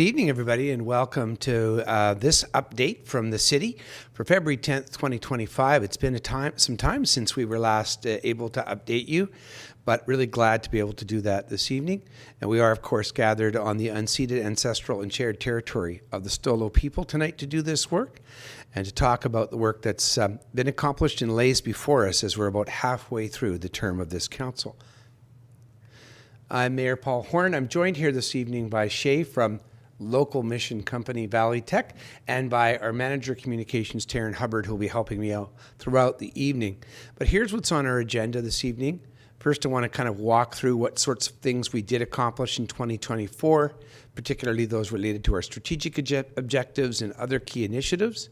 Good evening, everybody, and welcome to this update from the city for February 10th, 2025. It's been some time since we were last able to update you, but really glad to be able to do that this evening. And we are, of course, gathered on the unceded ancestral and shared territory of the Stolo people tonight to do this work and to talk about the work that's been accomplished and lays before us as we're about halfway through the term of this council. I'm Mayor Paul Horn. I'm joined here this evening by Shay from local mission company Valley Tech and by our manager communications Taryn Hubbard, who will be helping me out throughout the evening. But here's what's on our agenda this evening. First, I want to kind of walk through what sorts of things we did accomplish in 2024, particularly those related to our strategic objectives and other key initiatives,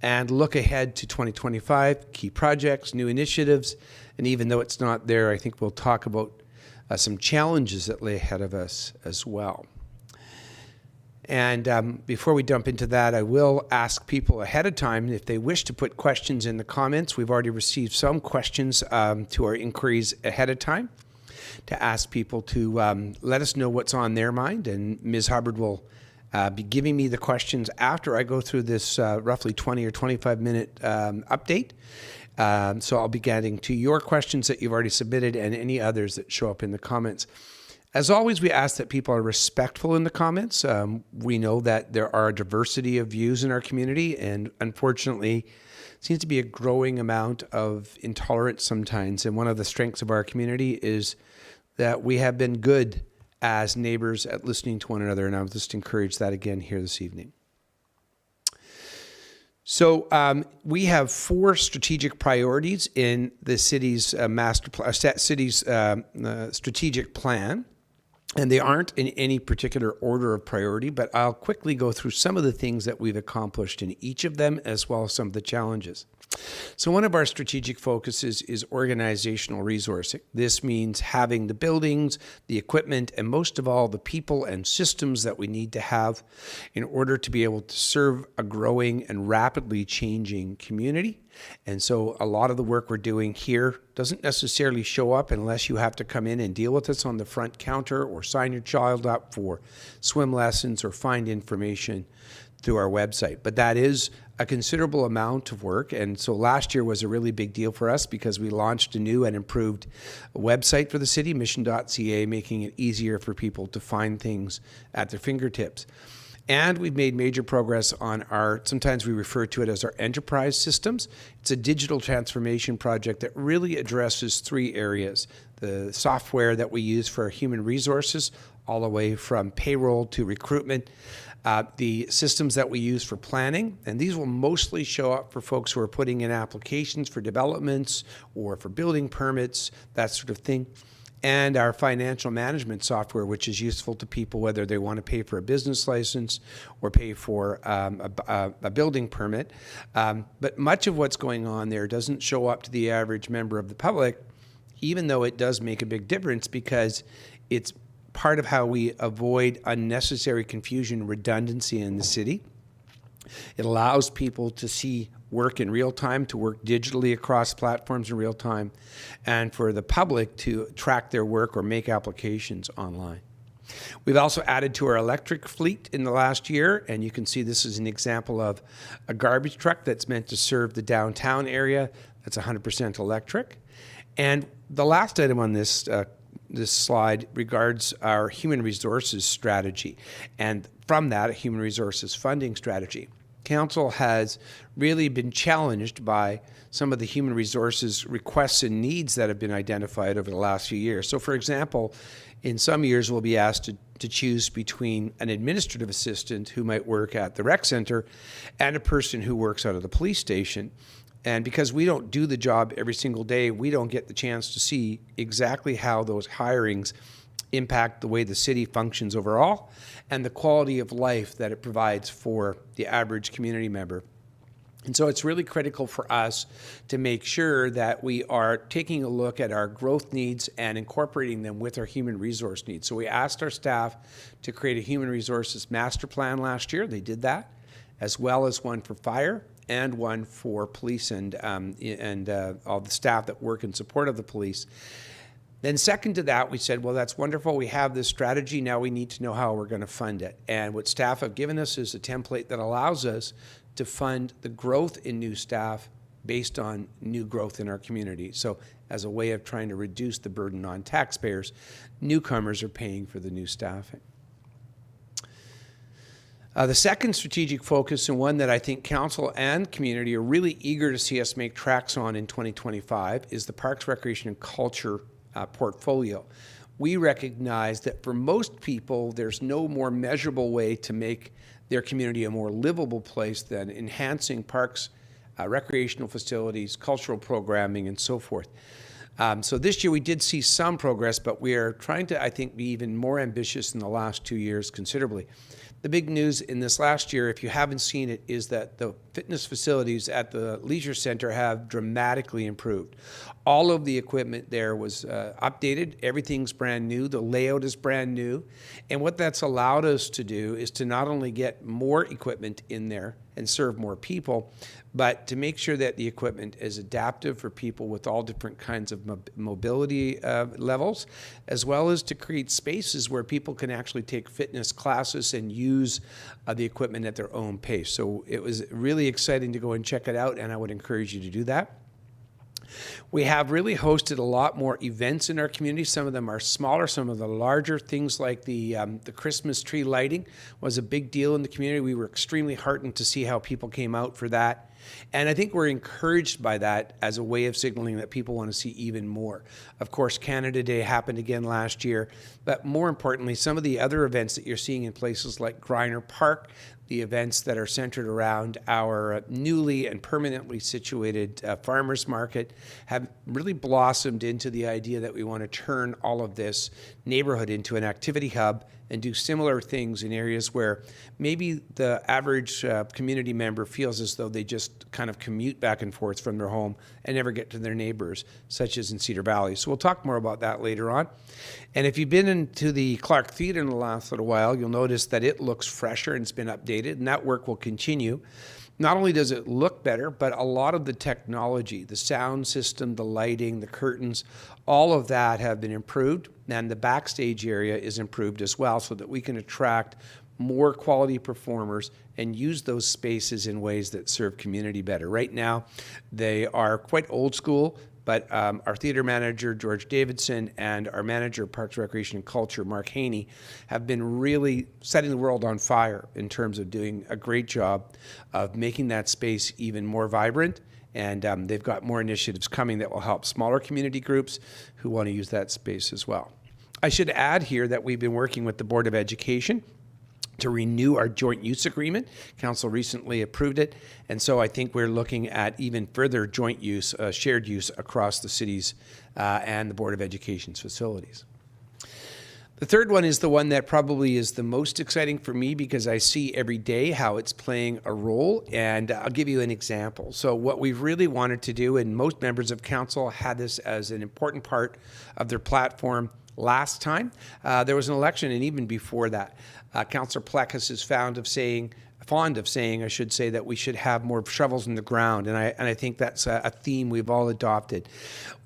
and look ahead to 2025, key projects, new initiatives, and even though it's not there, I think we'll talk about some challenges that lay ahead of us as well. And before we jump into that, I will ask people ahead of time if they wish to put questions in the comments. We've already received some questions to our inquiries ahead of time to ask people to let us know what's on their mind. And Ms. Hubbard will be giving me the questions after I go through this roughly 20 or 25 minute update. So I'll be getting to your questions that you've already submitted and any others that show up in the comments. As always, we ask that people are respectful in the comments. We know that there are a diversity of views in our community, and unfortunately, seems to be a growing amount of intolerance sometimes. And one of the strengths of our community is that we have been good as neighbors at listening to one another, and I would just encourage that again here this evening. So we have 4 strategic priorities in the city's strategic plan. And they aren't in any particular order of priority, but I'll quickly go through some of the things that we've accomplished in each of them, as well as some of the challenges. So one of our strategic focuses is organizational resourcing. This means having the buildings, the equipment, and most of all, the people and systems that we need to have in order to be able to serve a growing and rapidly changing community. And so a lot of the work we're doing here doesn't necessarily show up unless you have to come in and deal with us on the front counter or sign your child up for swim lessons or find information through our website. But that is a considerable amount of work. And so last year was a really big deal for us because we launched a new and improved website for the city, mission.ca, making it easier for people to find things at their fingertips. And we've made major progress on sometimes we refer to it as our enterprise systems. It's a digital transformation project that really addresses 3 areas: the software that we use for human resources, all the way from payroll to recruitment, the systems that we use for planning, and these will mostly show up for folks who are putting in applications for developments or for building permits, that sort of thing. And our financial management software, which is useful to people whether they want to pay for a business license or pay for a building permit. But much of what's going on there doesn't show up to the average member of the public, even though it does make a big difference because it's part of how we avoid unnecessary confusion and redundancy in the city. It allows people to see work in real time, to work digitally across platforms in real time, and for the public to track their work or make applications online. We've also added to our electric fleet in the last year, and you can see this is an example of a garbage truck that's meant to serve the downtown area. That's 100% electric. And the last item on this slide regards our human resources strategy, and from that, a human resources funding strategy. Council has really been challenged by some of the human resources requests and needs that have been identified over the last few years. So for example, in some years we'll be asked to choose between an administrative assistant who might work at the rec center and a person who works out of the police station. And because we don't do the job every single day, we don't get the chance to see exactly how those hirings impact the way the city functions overall and the quality of life that it provides for the average community member. And so it's really critical for us to make sure that we are taking a look at our growth needs and incorporating them with our human resource needs. So we asked our staff to create a human resources master plan last year. They did that, as well as one for fire and one for police and all the staff that work in support of the police. Then second to that, we said, well, that's wonderful. We have this strategy. Now we need to know how we're going to fund it. And what staff have given us is a template that allows us to fund the growth in new staff based on new growth in our community. So as a way of trying to reduce the burden on taxpayers, newcomers are paying for the new staffing. The second strategic focus, and one that I think council and community are really eager to see us make tracks on in 2025, is the Parks, Recreation and Culture portfolio. We recognize that for most people, there's no more measurable way to make their community a more livable place than enhancing parks, recreational facilities, cultural programming, and so forth. So this year we did see some progress, but we are trying to, I think, be even more ambitious in the last 2 years considerably. The big news in this last year, if you haven't seen it, is that the fitness facilities at the Leisure Centre have dramatically improved. All of the equipment there was updated. Everything's brand new. The layout is brand new. And what that's allowed us to do is to not only get more equipment in there and serve more people, but to make sure that the equipment is adaptive for people with all different kinds of mobility levels, as well as to create spaces where people can actually take fitness classes and use the equipment at their own pace. So it was really exciting to go and check it out, and I would encourage you to do that. We have really hosted a lot more events in our community. Some of them are smaller, some of the larger. Things like the Christmas tree lighting was a big deal in the community. We were extremely heartened to see how people came out for that. And I think we're encouraged by that as a way of signaling that people want to see even more. Of course, Canada Day happened again last year, but more importantly, some of the other events that you're seeing in places like Griner Park, the events that are centered around our newly and permanently situated farmers market, have really blossomed into the idea that we want to turn all of this neighborhood into an activity hub and do similar things in areas where maybe the average community member feels as though they just kind of commute back and forth from their home and never get to their neighbors, such as in Cedar Valley. So we'll talk more about that later on. And if you've been into the Clark Theatre in the last little while, you'll notice that it looks fresher and it's been updated, and that work will continue. Not only does it look better, but a lot of the technology, the sound system, the lighting, the curtains, all of that have been improved, and the backstage area is improved as well so that we can attract more quality performers and use those spaces in ways that serve community better. Right now, they are quite old school, but our theater manager, George Davidson, and our manager of Parks, Recreation and Culture, Mark Haney, have been really setting the world on fire in terms of doing a great job of making that space even more vibrant. And they've got more initiatives coming that will help smaller community groups who want to use that space as well. I should add here that we've been working with the Board of Education to renew our joint use agreement. Council recently approved it, and so I think we're looking at even further joint use, shared use across the cities and the Board of Education's facilities. The third one is the one that probably is the most exciting for me because I see every day how it's playing a role, and I'll give you an example. So what we've really wanted to do, and most members of council had this as an important part of their platform last time, there was an election, and even before that, Councillor Plekas is fond of saying, I should say, that we should have more shovels in the ground, and I think that's a theme we've all adopted.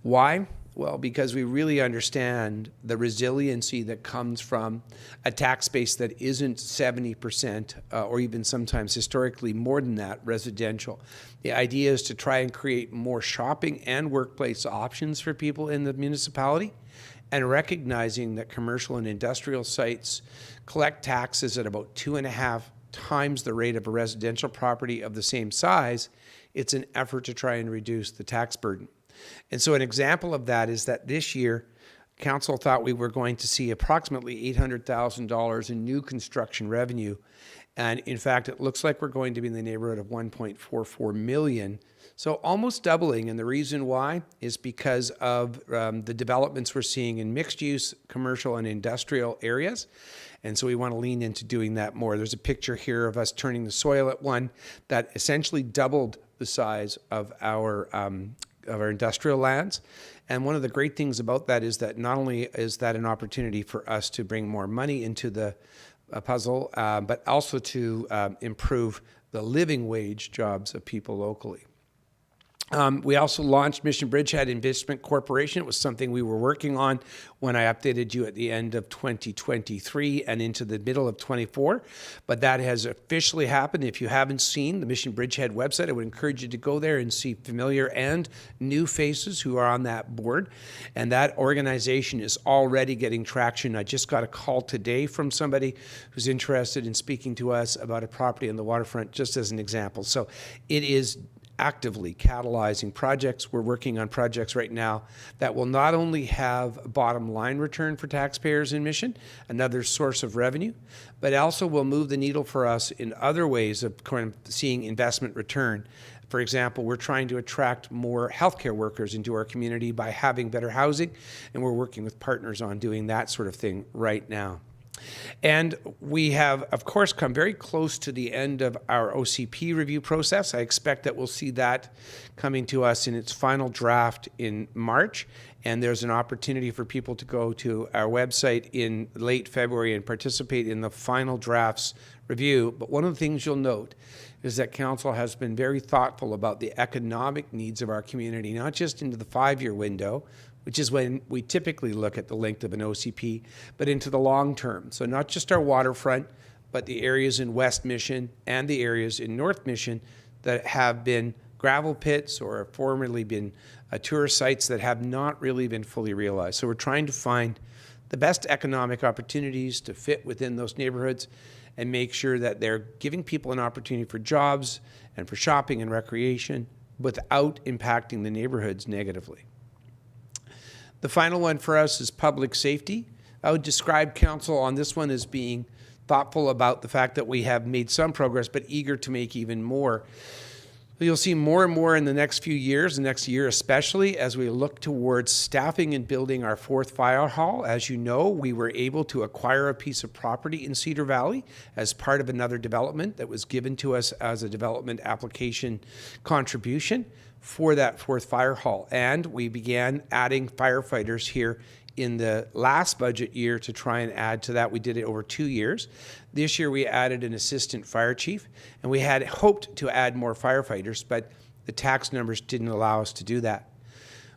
Why? Well, because we really understand the resiliency that comes from a tax base that isn't 70% or even sometimes historically more than that residential. The idea is to try and create more shopping and workplace options for people in the municipality, and recognizing that commercial and industrial sites collect taxes at about 2.5 times the rate of a residential property of the same size. It's an effort to try and reduce the tax burden. And so an example of that is that this year, council thought we were going to see approximately $800,000 in new construction revenue. And in fact, it looks like we're going to be in the neighborhood of 1.44 million. So almost doubling. And the reason why is because of the developments we're seeing in mixed use, commercial and industrial areas. And so we want to lean into doing that more. There's a picture here of us turning the soil at one that essentially doubled the size of our industrial lands. And one of the great things about that is that not only is that an opportunity for us to bring more money into the puzzle, but also to improve the living wage jobs of people locally. We also launched Mission Bridgehead Investment Corporation. It was something we were working on when I updated you at the end of 2023 and into the middle of 24. But that has officially happened. If you haven't seen the Mission Bridgehead website, I would encourage you to go there and see familiar and new faces who are on that board. And that organization is already getting traction. I just got a call today from somebody who's interested in speaking to us about a property on the waterfront, just as an example. So it is actively catalyzing projects. We're working on projects right now that will not only have a bottom line return for taxpayers in Mission, another source of revenue, but also will move the needle for us in other ways of seeing investment return. For example, we're trying to attract more healthcare workers into our community by having better housing, and we're working with partners on doing that sort of thing right now. And we have, of course, come very close to the end of our OCP review process. I expect that we'll see that coming to us in its final draft in March. And there's an opportunity for people to go to our website in late February and participate in the final draft's review. But one of the things you'll note is that Council has been very thoughtful about the economic needs of our community, not just into the 5-year window, which is when we typically look at the length of an OCP, but into the long term. So not just our waterfront, but the areas in West Mission and the areas in North Mission that have been gravel pits or have formerly been tourist sites that have not really been fully realized. So we're trying to find the best economic opportunities to fit within those neighborhoods and make sure that they're giving people an opportunity for jobs and for shopping and recreation without impacting the neighborhoods negatively. The final one for us is public safety. I would describe Council on this one as being thoughtful about the fact that we have made some progress, but eager to make even more. You'll see more and more in the next few years, the next year especially, as we look towards staffing and building our 4th fire hall. As you know, we were able to acquire a piece of property in Cedar Valley as part of another development that was given to us as a development application contribution for that 4th fire hall. And we began adding firefighters here in the last budget year to try and add to that. We did it over 2 years. This year we added an assistant fire chief, and we had hoped to add more firefighters, but the tax numbers didn't allow us to do that.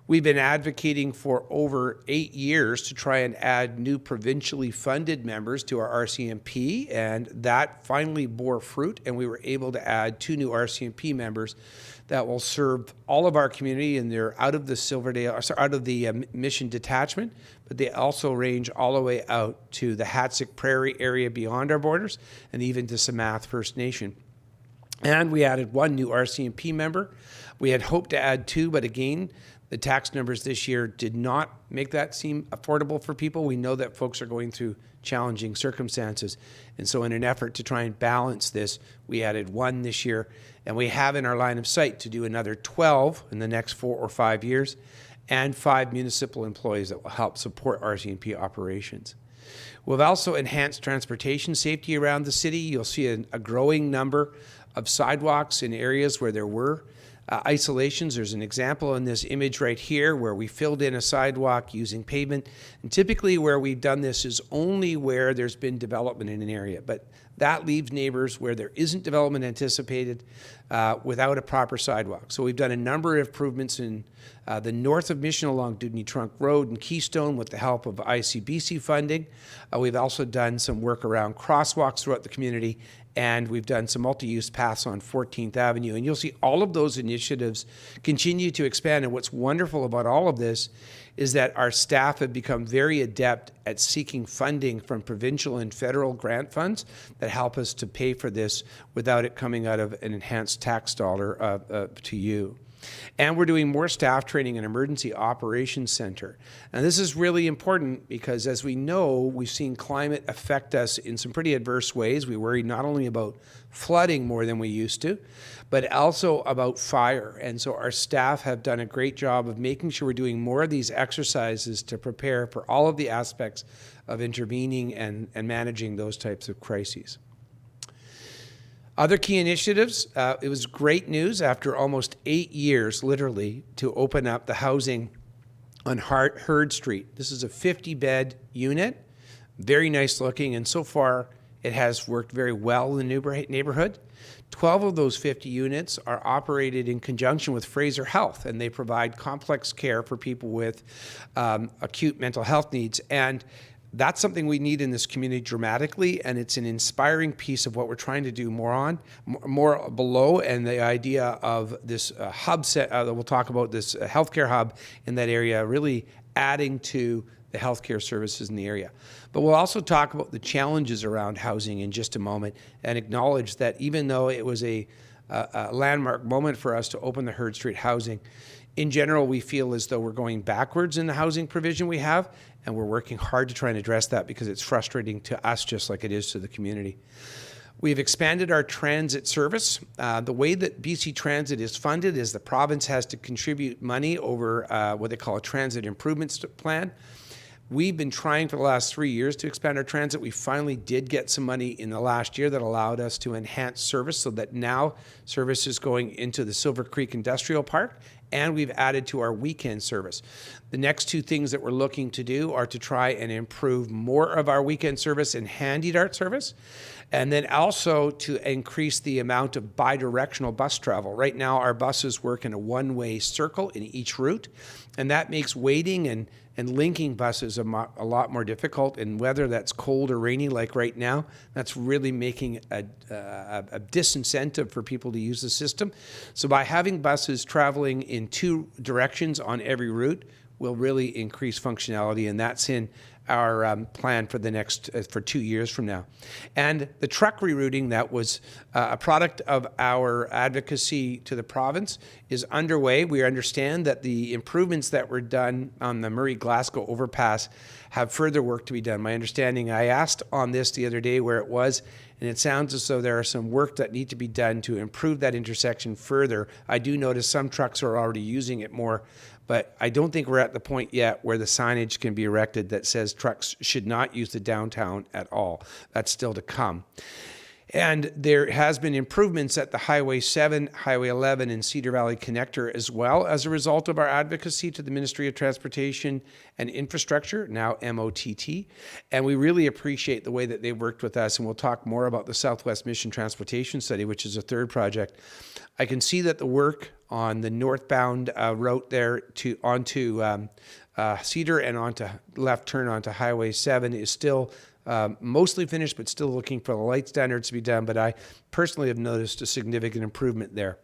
We've been advocating for over 8 years to try and add new provincially funded members to our RCMP, and that finally bore fruit, and we were able to add 2 new RCMP members that will serve all of our community, and they're out of the Mission detachment, but they also range all the way out to the Hatzick Prairie area beyond our borders, and even to Samath First Nation. And we added 1 new RCMP member. We had hoped to add 2, but again, the tax numbers this year did not make that seem affordable for people. We know that folks are going through challenging circumstances. And so in an effort to try and balance this, we added 1 this year. And we have in our line of sight to do another 12 in the next 4 or 5 years, and 5 municipal employees that will help support RCMP operations. We've also enhanced transportation safety around the city. You'll see a growing number of sidewalks in areas where there were isolations. There's an example in this image right here where we filled in a sidewalk using pavement. And typically where we've done this is only where there's been development in an area. But that leaves neighbors where there isn't development anticipated without a proper sidewalk. So we've done a number of improvements in the north of Mission along Dudney Trunk Road and Keystone with the help of ICBC funding. We've also done some work around crosswalks throughout the community, and we've done some multi-use paths on 14th Avenue. And you'll see all of those initiatives continue to expand. And what's wonderful about all of this is that our staff have become very adept at seeking funding from provincial and federal grant funds that help us to pay for this without it coming out of an enhanced tax dollar to you. And we're doing more staff training in Emergency Operations Center. And this is really important because, as we know, we've seen climate affect us in some pretty adverse ways. We worry not only about flooding more than we used to, but also about fire. And so our staff have done a great job of making sure we're doing more of these exercises to prepare for all of the aspects of intervening and managing those types of crises. Other key initiatives, it was great news after almost 8 years, literally, to open up the housing on Heard Street. This is a 50-bed unit, very nice looking, and so far It has worked very well in the neighborhood. 12 of those 50 units are operated in conjunction with Fraser Health, and they provide complex care for people with acute mental health needs. And that's something we need in this community dramatically, and it's an inspiring piece of what we're trying to do more below, and the idea of this hub set that we'll talk about, this healthcare hub in that area, really adding to the healthcare services in the area. But we'll also talk about the challenges around housing in just a moment, and acknowledge that even though it was a landmark moment for us to open the Heard Street housing, in general, we feel as though we're going backwards in the housing provision we have, and we're working hard to try and address that because it's frustrating to us just like it is to the community. We've expanded our transit service. The way that BC Transit is funded is the province has to contribute money over what they call a transit improvements plan. We've been trying for the last 3 years to expand our transit. We finally did get some money in the last year that allowed us to enhance service so that now service is going into the Silver Creek Industrial Park, and we've added to our weekend service. The next two things that we're looking to do are to try and improve more of our weekend service and handy dart service, and then also to increase the amount of bi-directional bus travel. Right now, our buses work in a one-way circle in each route, and that makes waiting and linking buses a lot more difficult in weather that's cold or rainy like right now. That's really making a disincentive for people to use the system. So by having buses traveling in two directions on every route will really increase functionality, and that's in our plan for the next, for 2 years from now. And the truck rerouting that was a product of our advocacy to the province is underway. We understand that the improvements that were done on the Murray-Glasgow overpass have further work to be done. My understanding, I asked on this the other day where it was, and it sounds as though there are some work that need to be done to improve that intersection further. I do notice some trucks are already using it more, but I don't think we're at the point yet where the signage can be erected that says trucks should not use the downtown at all. That's still to come. And there has been improvements at the Highway 7, Highway 11, and Cedar Valley Connector as well as a result of our advocacy to the Ministry of Transportation and Infrastructure, now MOTT. And we really appreciate the way that they've worked with us, and we'll talk more about the Southwest Mission Transportation Study, which is a third project. I can see that the work on the northbound route there onto Cedar and onto left turn onto Highway 7 is still mostly finished, but still looking for the light standards to be done. But I personally have noticed a significant improvement there.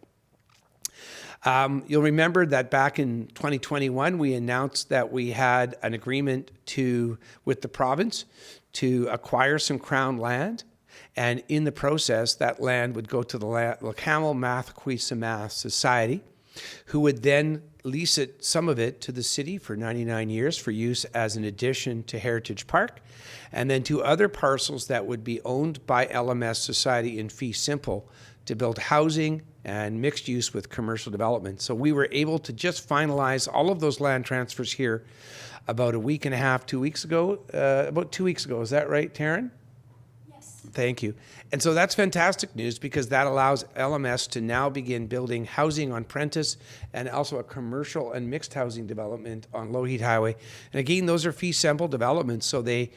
You'll remember that back in 2021, we announced that we had an agreement with the province to acquire some Crown land. And in the process, that land would go to the Lacamel Math Society, who would then lease some of it to the city for 99 years for use as an addition to Heritage Park, and then to other parcels that would be owned by LMS Society in fee simple to build housing and mixed use with commercial development. So we were able to just finalize all of those land transfers here about a week and a half, 2 weeks ago, about 2 weeks ago. Is that right, Taryn? Thank you. And so that's fantastic news because that allows LMS to now begin building housing on Prentice and also a commercial and mixed housing development on Lougheed Highway. And again, those are fee simple developments, so they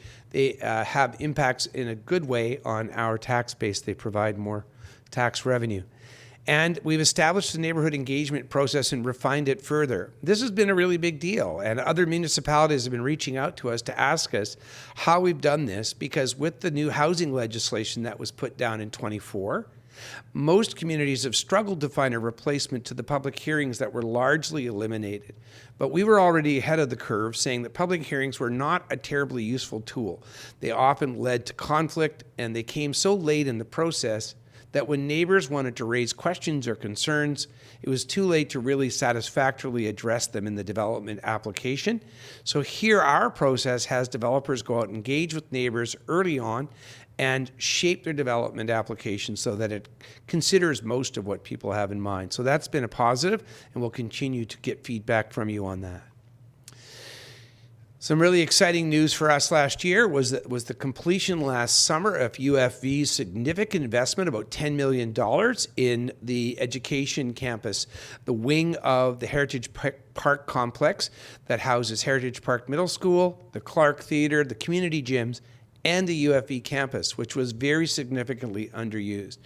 have impacts in a good way on our tax base. They provide more tax revenue. And we've established the neighborhood engagement process and refined it further. This has been a really big deal, and other municipalities have been reaching out to us to ask us how we've done this, because with the new housing legislation that was put down in 24, most communities have struggled to find a replacement to the public hearings that were largely eliminated. But we were already ahead of the curve, saying that public hearings were not a terribly useful tool. They often led to conflict, and they came so late in the process that when neighbors wanted to raise questions or concerns, it was too late to really satisfactorily address them in the development application. So here our process has developers go out and engage with neighbors early on and shape their development application so that it considers most of what people have in mind. So that's been a positive, and we'll continue to get feedback from you on that. Some really exciting news for us last year was the completion last summer of UFV's significant investment, about $10 million, in the education campus, the wing of the Heritage Park complex that houses Heritage Park Middle School, the Clark Theatre, the community gyms, and the UFV campus, which was very significantly underused.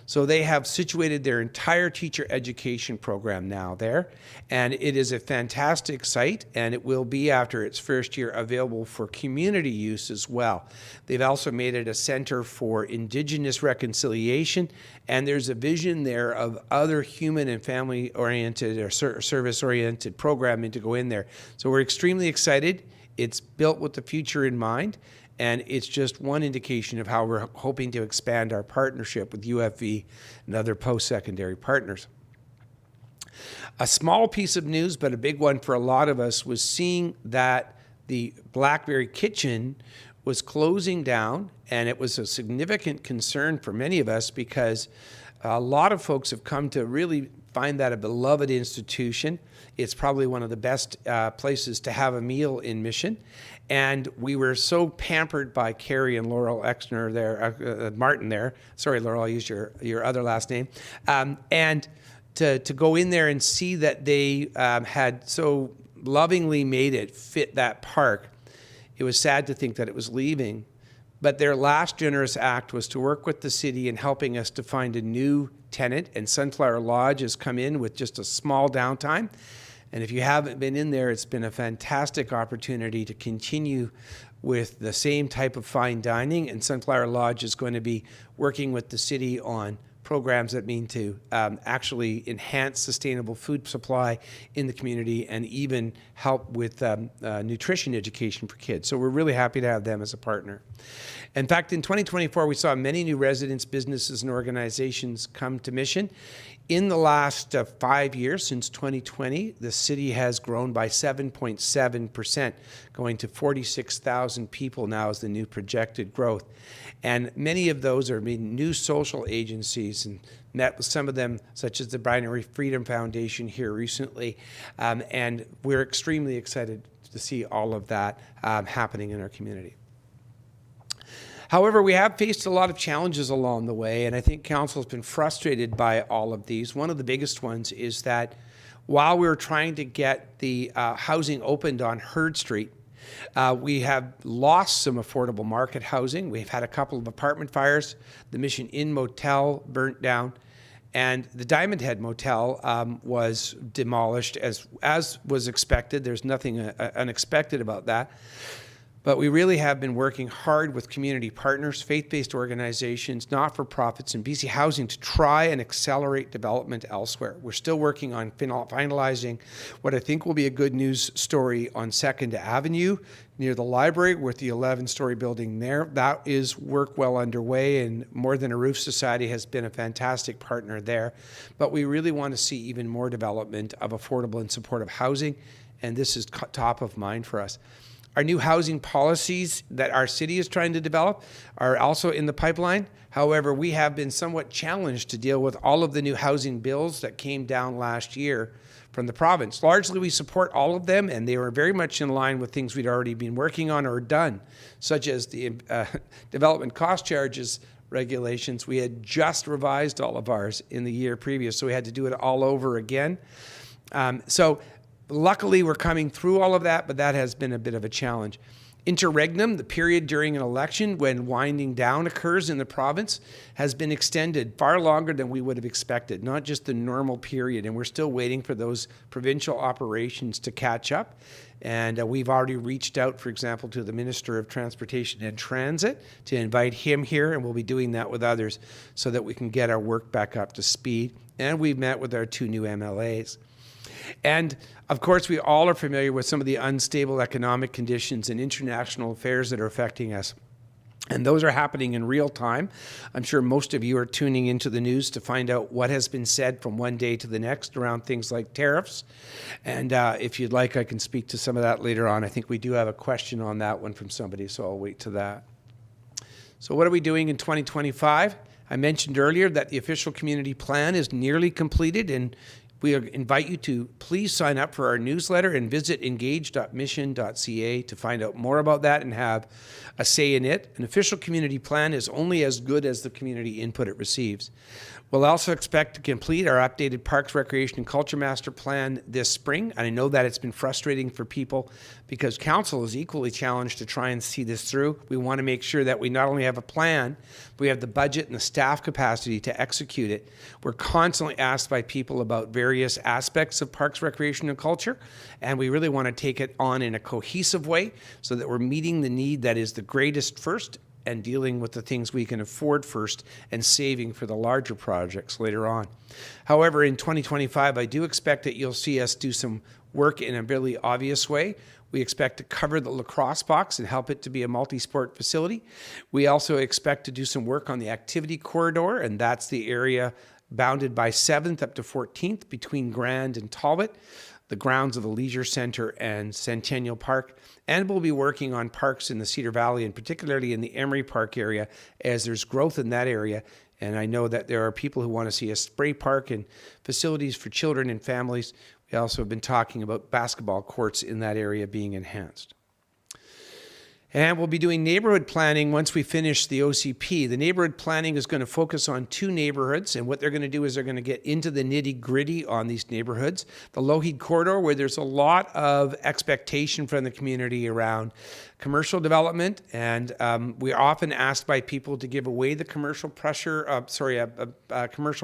So they have situated their entire teacher education program now there, and it is a fantastic site, and it will be, after its first year, available for community use as well. They've also made it a center for Indigenous reconciliation, and there's a vision there of other human and family-oriented or service-oriented programming to go in there. So we're extremely excited. It's built with the future in mind. And it's just one indication of how we're hoping to expand our partnership with UFV and other post-secondary partners. A small piece of news, but a big one for a lot of us, was seeing that the Blackberry Kitchen was closing down, and it was a significant concern for many of us because a lot of folks have come to really find that a beloved institution. It's probably one of the best places to have a meal in Mission. And we were so pampered by Carrie and Laurel Exner there, Martin there. Sorry, Laurel, I'll use your other last name. And to go in there and see that they had so lovingly made it fit that park, it was sad to think that it was leaving. But their last generous act was to work with the city in helping us to find a new tenant, and Sunflower Lodge has come in with just a small downtime. And if you haven't been in there, it's been a fantastic opportunity to continue with the same type of fine dining. And Sunflower Lodge is going to be working with the city on programs that mean to actually enhance sustainable food supply in the community and even help with nutrition education for kids. So we're really happy to have them as a partner. In fact, in 2024, we saw many new residents, businesses, and organizations come to Mission. In the last 5 years, since 2020, the city has grown by 7.7%, going to 46,000 people now as the new projected growth. And many of those are new social agencies, and met with some of them, such as the Binary Freedom Foundation here recently. And we're extremely excited to see all of that happening in our community. However, we have faced a lot of challenges along the way, and I think council has been frustrated by all of these. One of the biggest ones is that while we were trying to get the housing opened on Heard Street, we have lost some affordable market housing. We've had a couple of apartment fires. The Mission Inn Motel burnt down, and the Diamond Head Motel was demolished as was expected. There's nothing unexpected about that. But we really have been working hard with community partners, faith-based organizations, not-for-profits, and BC Housing to try and accelerate development elsewhere. We're still working on finalizing what I think will be a good news story on 2nd Avenue near the library with the 11-story building there. That is work well underway, and More Than a Roof Society has been a fantastic partner there. But we really want to see even more development of affordable and supportive housing, and this is top of mind for us. Our new housing policies that our city is trying to develop are also in the pipeline. However, we have been somewhat challenged to deal with all of the new housing bills that came down last year from the province. Largely, we support all of them, and they were very much in line with things we'd already been working on or done, such as the development cost charges regulations. We had just revised all of ours in the year previous, so we had to do it all over again. Luckily, we're coming through all of that, but that has been a bit of a challenge. Interregnum, the period during an election when winding down occurs in the province, has been extended far longer than we would have expected, not just the normal period. And we're still waiting for those provincial operations to catch up. And we've already reached out, for example, to the Minister of Transportation and Transit to invite him here, and we'll be doing that with others so that we can get our work back up to speed. And we've met with our 2 new MLAs. And of course, we all are familiar with some of the unstable economic conditions and international affairs that are affecting us. And those are happening in real time. I'm sure most of you are tuning into the news to find out what has been said from one day to the next around things like tariffs. And if you'd like, I can speak to some of that later on. I think we do have a question on that one from somebody, so I'll wait to that. So what are we doing in 2025? I mentioned earlier that the official community plan is nearly completed, and We invite you to please sign up for our newsletter and visit engage.mission.ca to find out more about that and have a say in it. An official community plan is only as good as the community input it receives. We'll also expect to complete our updated Parks, Recreation, and Culture Master Plan this spring. And I know that it's been frustrating for people because council is equally challenged to try and see this through. We want to make sure that we not only have a plan, but we have the budget and the staff capacity to execute it. We're constantly asked by people about various aspects of Parks, Recreation, and Culture, and we really want to take it on in a cohesive way so that we're meeting the need that is the greatest first and dealing with the things we can afford first and saving for the larger projects later on. However, in 2025, I do expect that you'll see us do some work in a really obvious way. We expect to cover the lacrosse box and help it to be a multi-sport facility. We also expect to do some work on the activity corridor, and that's the area bounded by 7th up to 14th between Grand and Talbot, the grounds of the Leisure Centre and Centennial Park. And we'll be working on parks in the Cedar Valley and particularly in the Emery Park area as there's growth in that area. And I know that there are people who want to see a spray park and facilities for children and families. We also have been talking about basketball courts in that area being enhanced. And we'll be doing neighborhood planning once we finish the OCP. The neighborhood planning is going to focus on 2 neighborhoods, and what they're going to do is they're going to get into the nitty-gritty on these neighborhoods. The Lougheed Corridor, where there's a lot of expectation from the community around commercial development, and we're often asked by people to give away the commercial commercial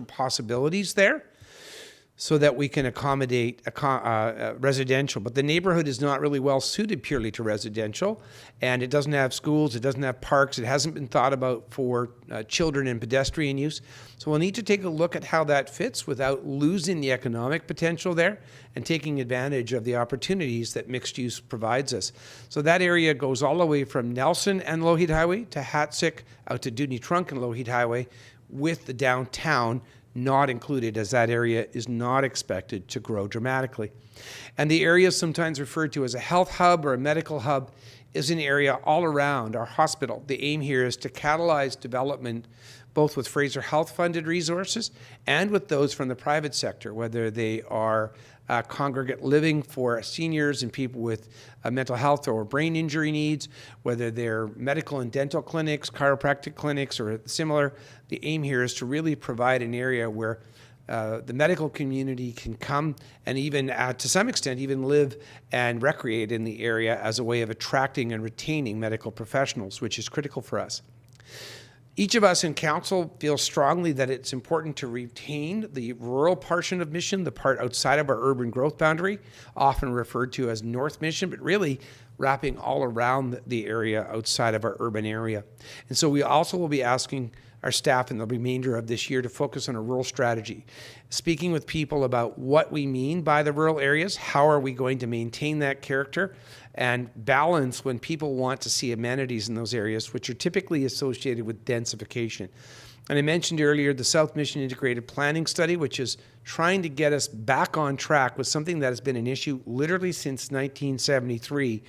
possibilities there, so that we can accommodate residential. But the neighborhood is not really well suited purely to residential, and it doesn't have schools, it doesn't have parks, it hasn't been thought about for children and pedestrian use. So we'll need to take a look at how that fits without losing the economic potential there and taking advantage of the opportunities that mixed use provides us. So that area goes all the way from Nelson and Lougheed Highway to Hatzick, out to Dudney Trunk and Lougheed Highway, with the downtown not included, as that area is not expected to grow dramatically. And the area sometimes referred to as a health hub or a medical hub is an area all around our hospital. The aim here is to catalyze development both with Fraser Health funded resources and with those from the private sector, whether they are congregate living for seniors and people with mental health or brain injury needs, whether they're medical and dental clinics, chiropractic clinics, or similar. The aim here is to really provide an area where the medical community can come and even, to some extent, even live and recreate in the area as a way of attracting and retaining medical professionals, which is critical for us. Each of us in council feels strongly that it's important to retain the rural portion of Mission, the part outside of our urban growth boundary, often referred to as North Mission, but really wrapping all around the area outside of our urban area. And so we also will be asking our staff in the remainder of this year to focus on a rural strategy, speaking with people about what we mean by the rural areas, how are we going to maintain that character, and balance when people want to see amenities in those areas, which are typically associated with densification. And I mentioned earlier the South Mission Integrated Planning Study, which is trying to get us back on track with something that has been an issue literally since 1973,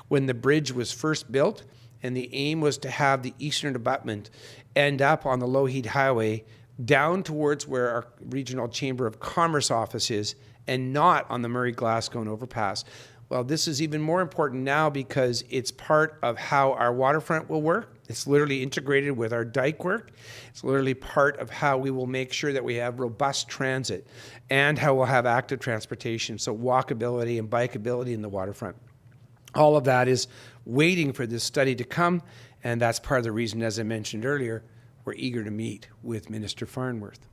when the bridge was first built, and the aim was to have the eastern abutment end up on the Lougheed Highway down towards where our Regional Chamber of Commerce office is, and not on the Murray-Glasgow overpass. Well, this is even more important now because it's part of how our waterfront will work. It's literally integrated with our dike work. It's literally part of how we will make sure that we have robust transit and how we'll have active transportation, so walkability and bikeability in the waterfront. All of that is waiting for this study to come, and that's part of the reason, as I mentioned earlier, we're eager to meet with Minister Farnworth.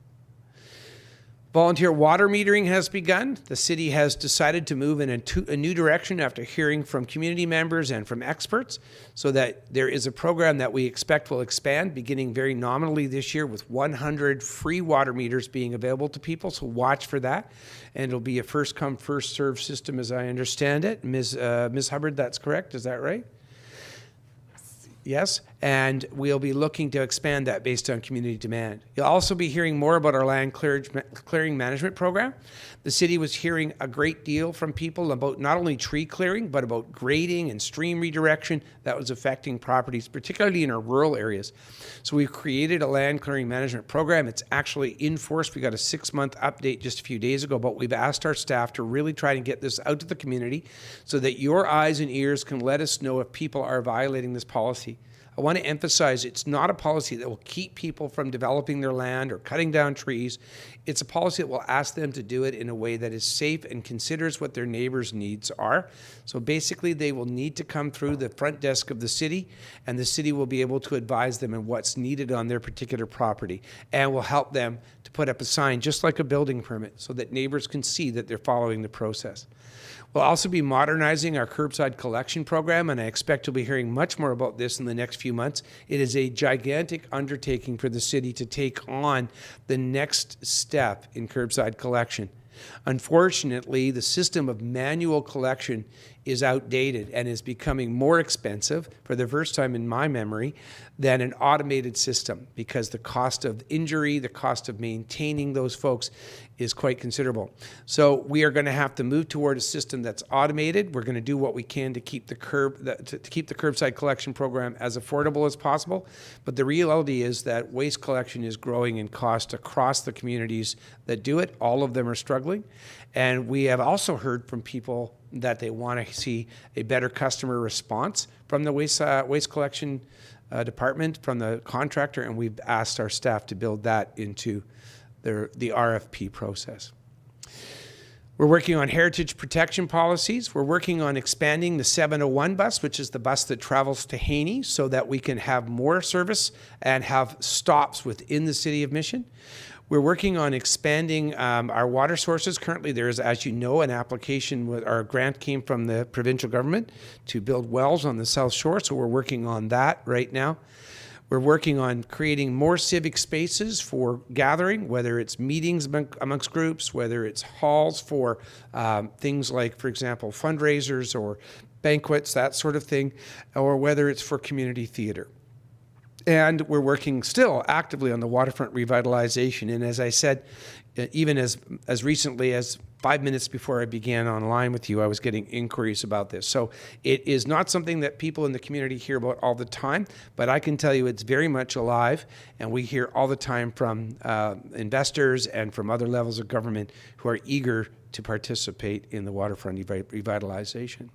Volunteer water metering has begun. The city has decided to move in a new direction after hearing from community members and from experts, so that there is a program that we expect will expand beginning very nominally this year with 100 free water meters being available to people, so watch for that. And it'll be a first come, first served system as I understand it. Ms. Hubbard, that's correct, is that right? Yes, and we'll be looking to expand that based on community demand. You'll also be hearing more about our land clearing management program. The city was hearing a great deal from people about not only tree clearing, but about grading and stream redirection that was affecting properties, particularly in our rural areas. So we've created a land clearing management program. It's actually in force. We got a 6-month update just a few days ago, but we've asked our staff to really try to get this out to the community so that your eyes and ears can let us know if people are violating this policy. I want to emphasize it's not a policy that will keep people from developing their land or cutting down trees. It's a policy that will ask them to do it in a way that is safe and considers what their neighbors' needs are. So basically, they will need to come through the front desk of the city, and the city will be able to advise them on what's needed on their particular property, and will help them to put up a sign, just like a building permit, so that neighbors can see that they're following the process. We'll also be modernizing our curbside collection program, and I expect you'll be hearing much more about this in the next few months. It is a gigantic undertaking for the city to take on the next step in curbside collection. Unfortunately, the system of manual collection is outdated and is becoming more expensive for the first time in my memory than an automated system, because the cost of injury, the cost of maintaining those folks is quite considerable. So we are going to have to move toward a system that's automated. We're going to do what we can to keep the curbside collection program as affordable as possible. But the reality is that waste collection is growing in cost across the communities that do it. All of them are struggling. And we have also heard from people that they want to see a better customer response from the waste collection department, from the contractor, and we've asked our staff to build that into the RFP process. We're working on heritage protection policies. We're working on expanding the 701 bus, which is the bus that travels to Haney, so that we can have more service and have stops within the city of Mission. We're working on expanding our water sources. Currently, there is, as you know, an application with our grant came from the provincial government to build wells on the South Shore, so we're working on that right now. We're working on creating more civic spaces for gathering, whether it's meetings amongst groups, whether it's halls for things like, for example, fundraisers or banquets, that sort of thing, or whether it's for community theater. And we're working still actively on the waterfront revitalization. And as I said, even as recently as 5 minutes before I began online with you, I was getting inquiries about this. So it is not something that people in the community hear about all the time, but I can tell you it's very much alive. And we hear all the time from investors and from other levels of government who are eager to participate in the waterfront revitalization.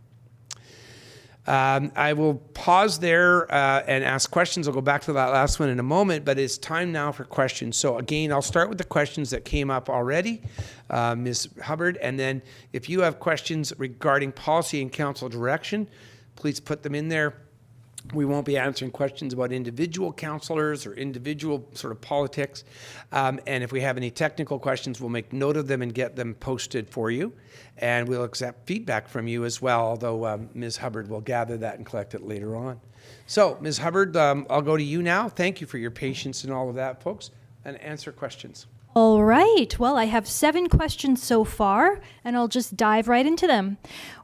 I will pause there and ask questions. I'll go back to that last one in a moment, but it's time now for questions. So again, I'll start with the questions that came up already, Ms. Hubbard, and then if you have questions regarding policy and council direction, please put them in there. We won't be answering questions about individual councillors or individual sort of politics. And if we have any technical questions, we'll make note of them and get them posted for you. And we'll accept feedback from you as well, although Ms. Hubbard will gather that and collect it later on. So, Ms. Hubbard, I'll go to you now. Thank you for your patience and all of that, folks, and answer questions. All right. Well, I have 7 questions so far, and I'll just dive right into them.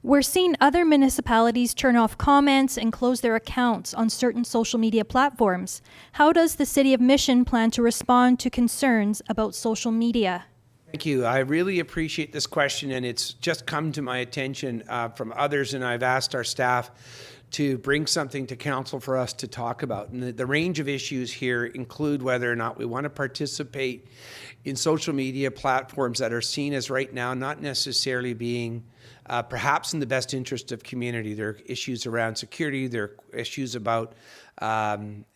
We're seeing other municipalities turn off comments and close their accounts on certain social media platforms. How does the City of Mission plan to respond to concerns about social media? Thank you. I really appreciate this question, and it's just come to my attention from others, and I've asked our staff to bring something to council for us to talk about. And the range of issues here include whether or not we want to participate in social media platforms that are seen as right now not necessarily being perhaps in the best interest of community. There are issues around security, there are issues about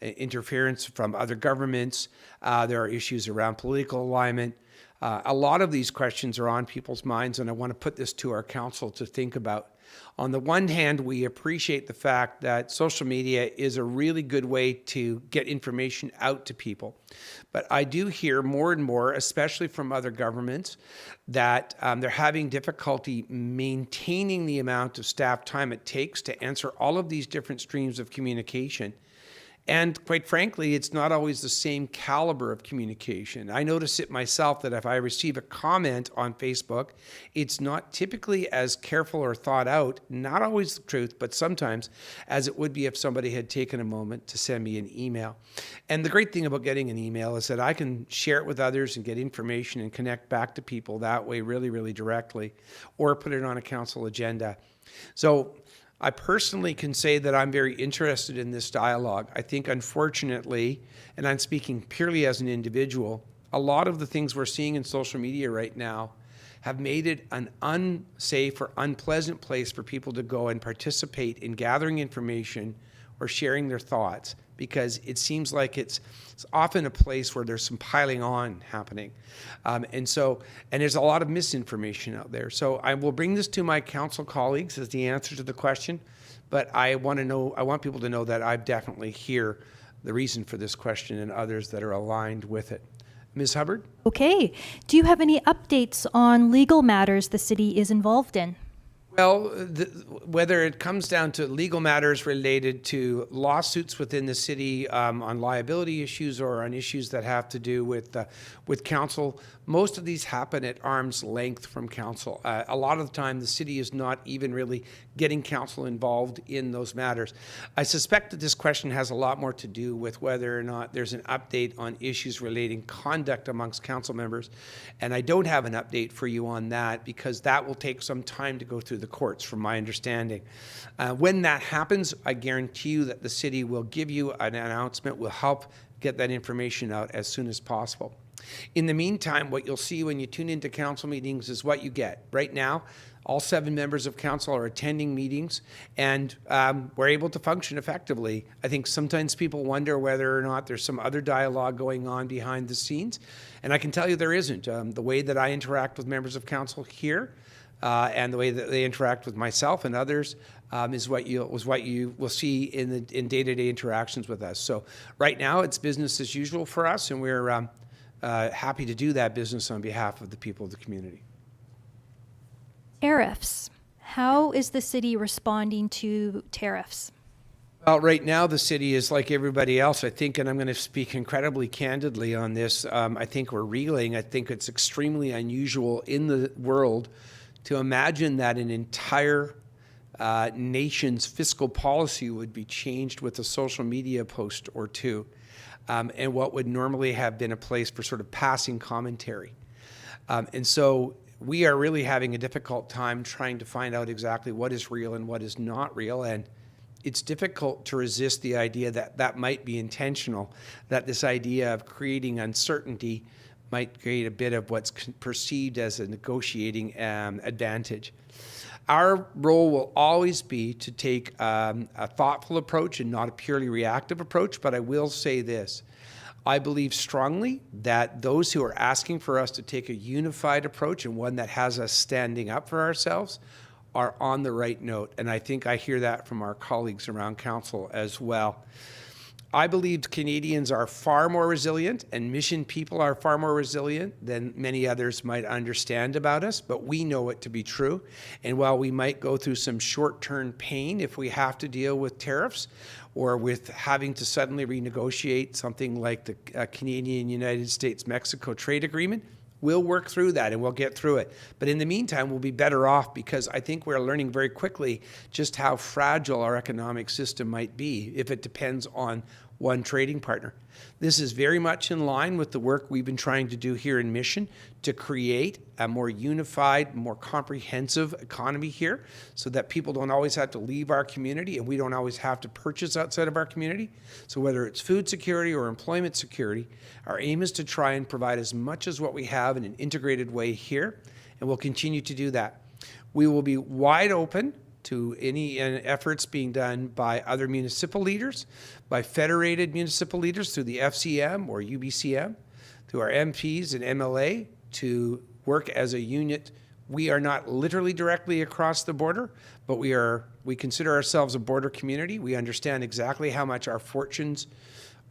interference from other governments, there are issues around political alignment. A lot of these questions are on people's minds, and I want to put this to our council to think about. On the one hand, we appreciate the fact that social media is a really good way to get information out to people. But I do hear more and more, especially from other governments, that they're having difficulty maintaining the amount of staff time it takes to answer all of these different streams of communication. And quite frankly, it's not always the same caliber of communication. I notice it myself that if I receive a comment on Facebook, it's not typically as careful or thought out, not always the truth, but sometimes, as it would be if somebody had taken a moment to send me an email. And the great thing about getting an email is that I can share it with others and get information and connect back to people that way really, really directly, or put it on a council agenda. So I personally can say that I'm very interested in this dialogue. I think, unfortunately, and I'm speaking purely as an individual, a lot of the things we're seeing in social media right now have made it an unsafe or unpleasant place for people to go and participate in gathering information or sharing their thoughts, because it seems like it's often a place where there's some piling on happening. And there's a lot of misinformation out there. So I will bring this to my council colleagues as the answer to the question, but I want people to know that I definitely hear the reason for this question and others that are aligned with it. Ms. Hubbard? Okay. Do you have any updates on legal matters the city is involved in? Well, whether it comes down to legal matters related to lawsuits within the city on liability issues or on issues that have to do with council, most of these happen at arm's length from council. A lot of the time, the city is not even really getting council involved in those matters. I suspect that this question has a lot more to do with whether or not there's an update on issues relating conduct amongst council members, and I don't have an update for you on that because that will take some time to go through the courts, from my understanding. When that happens, I guarantee you that the city will give you an announcement, will help get that information out as soon as possible. In the meantime, what you'll see when you tune into council meetings is what you get. Right now, all 7 members of council are attending meetings, and we're able to function effectively. I think sometimes people wonder whether or not there's some other dialogue going on behind the scenes, and I can tell you there isn't. The way that I interact with members of council here and the way that they interact with myself and others is what you will see in day-to-day interactions with us. So right now, it's business as usual for us, and we're happy to do that business on behalf of the people of the community. Tariffs. How is the city responding to tariffs? Well, right now the city is like everybody else, I think, and I'm going to speak incredibly candidly on this. I think we're reeling. I think it's extremely unusual in the world to imagine that an entire nation's fiscal policy would be changed with a social media post or two, and what would normally have been a place for sort of passing commentary. And so we are really having a difficult time trying to find out exactly what is real and what is not real. And it's difficult to resist the idea that that might be intentional, that this idea of creating uncertainty might create a bit of what's perceived as a negotiating advantage. Our role will always be to take a thoughtful approach and not a purely reactive approach, but I will say this. I believe strongly that those who are asking for us to take a unified approach and one that has us standing up for ourselves are on the right note, and I think I hear that from our colleagues around council as well. I believe Canadians are far more resilient and Mission people are far more resilient than many others might understand about us, but we know it to be true. And while we might go through some short-term pain if we have to deal with tariffs or with having to suddenly renegotiate something like the Canadian-United States-Mexico trade agreement, we'll work through that and we'll get through it. But in the meantime, we'll be better off because I think we're learning very quickly just how fragile our economic system might be if it depends on one trading partner. This is very much in line with the work we've been trying to do here in Mission to create a more unified, more comprehensive economy here so that people don't always have to leave our community and we don't always have to purchase outside of our community. So whether it's food security or employment security, our aim is to try and provide as much as what we have in an integrated way here, and we'll continue to do that. We will be wide open to any efforts being done by other municipal leaders, by federated municipal leaders through the FCM or UBCM, through our MPs and MLA to work as a unit. We are not literally directly across the border, but we consider ourselves a border community. We understand exactly how much our fortunes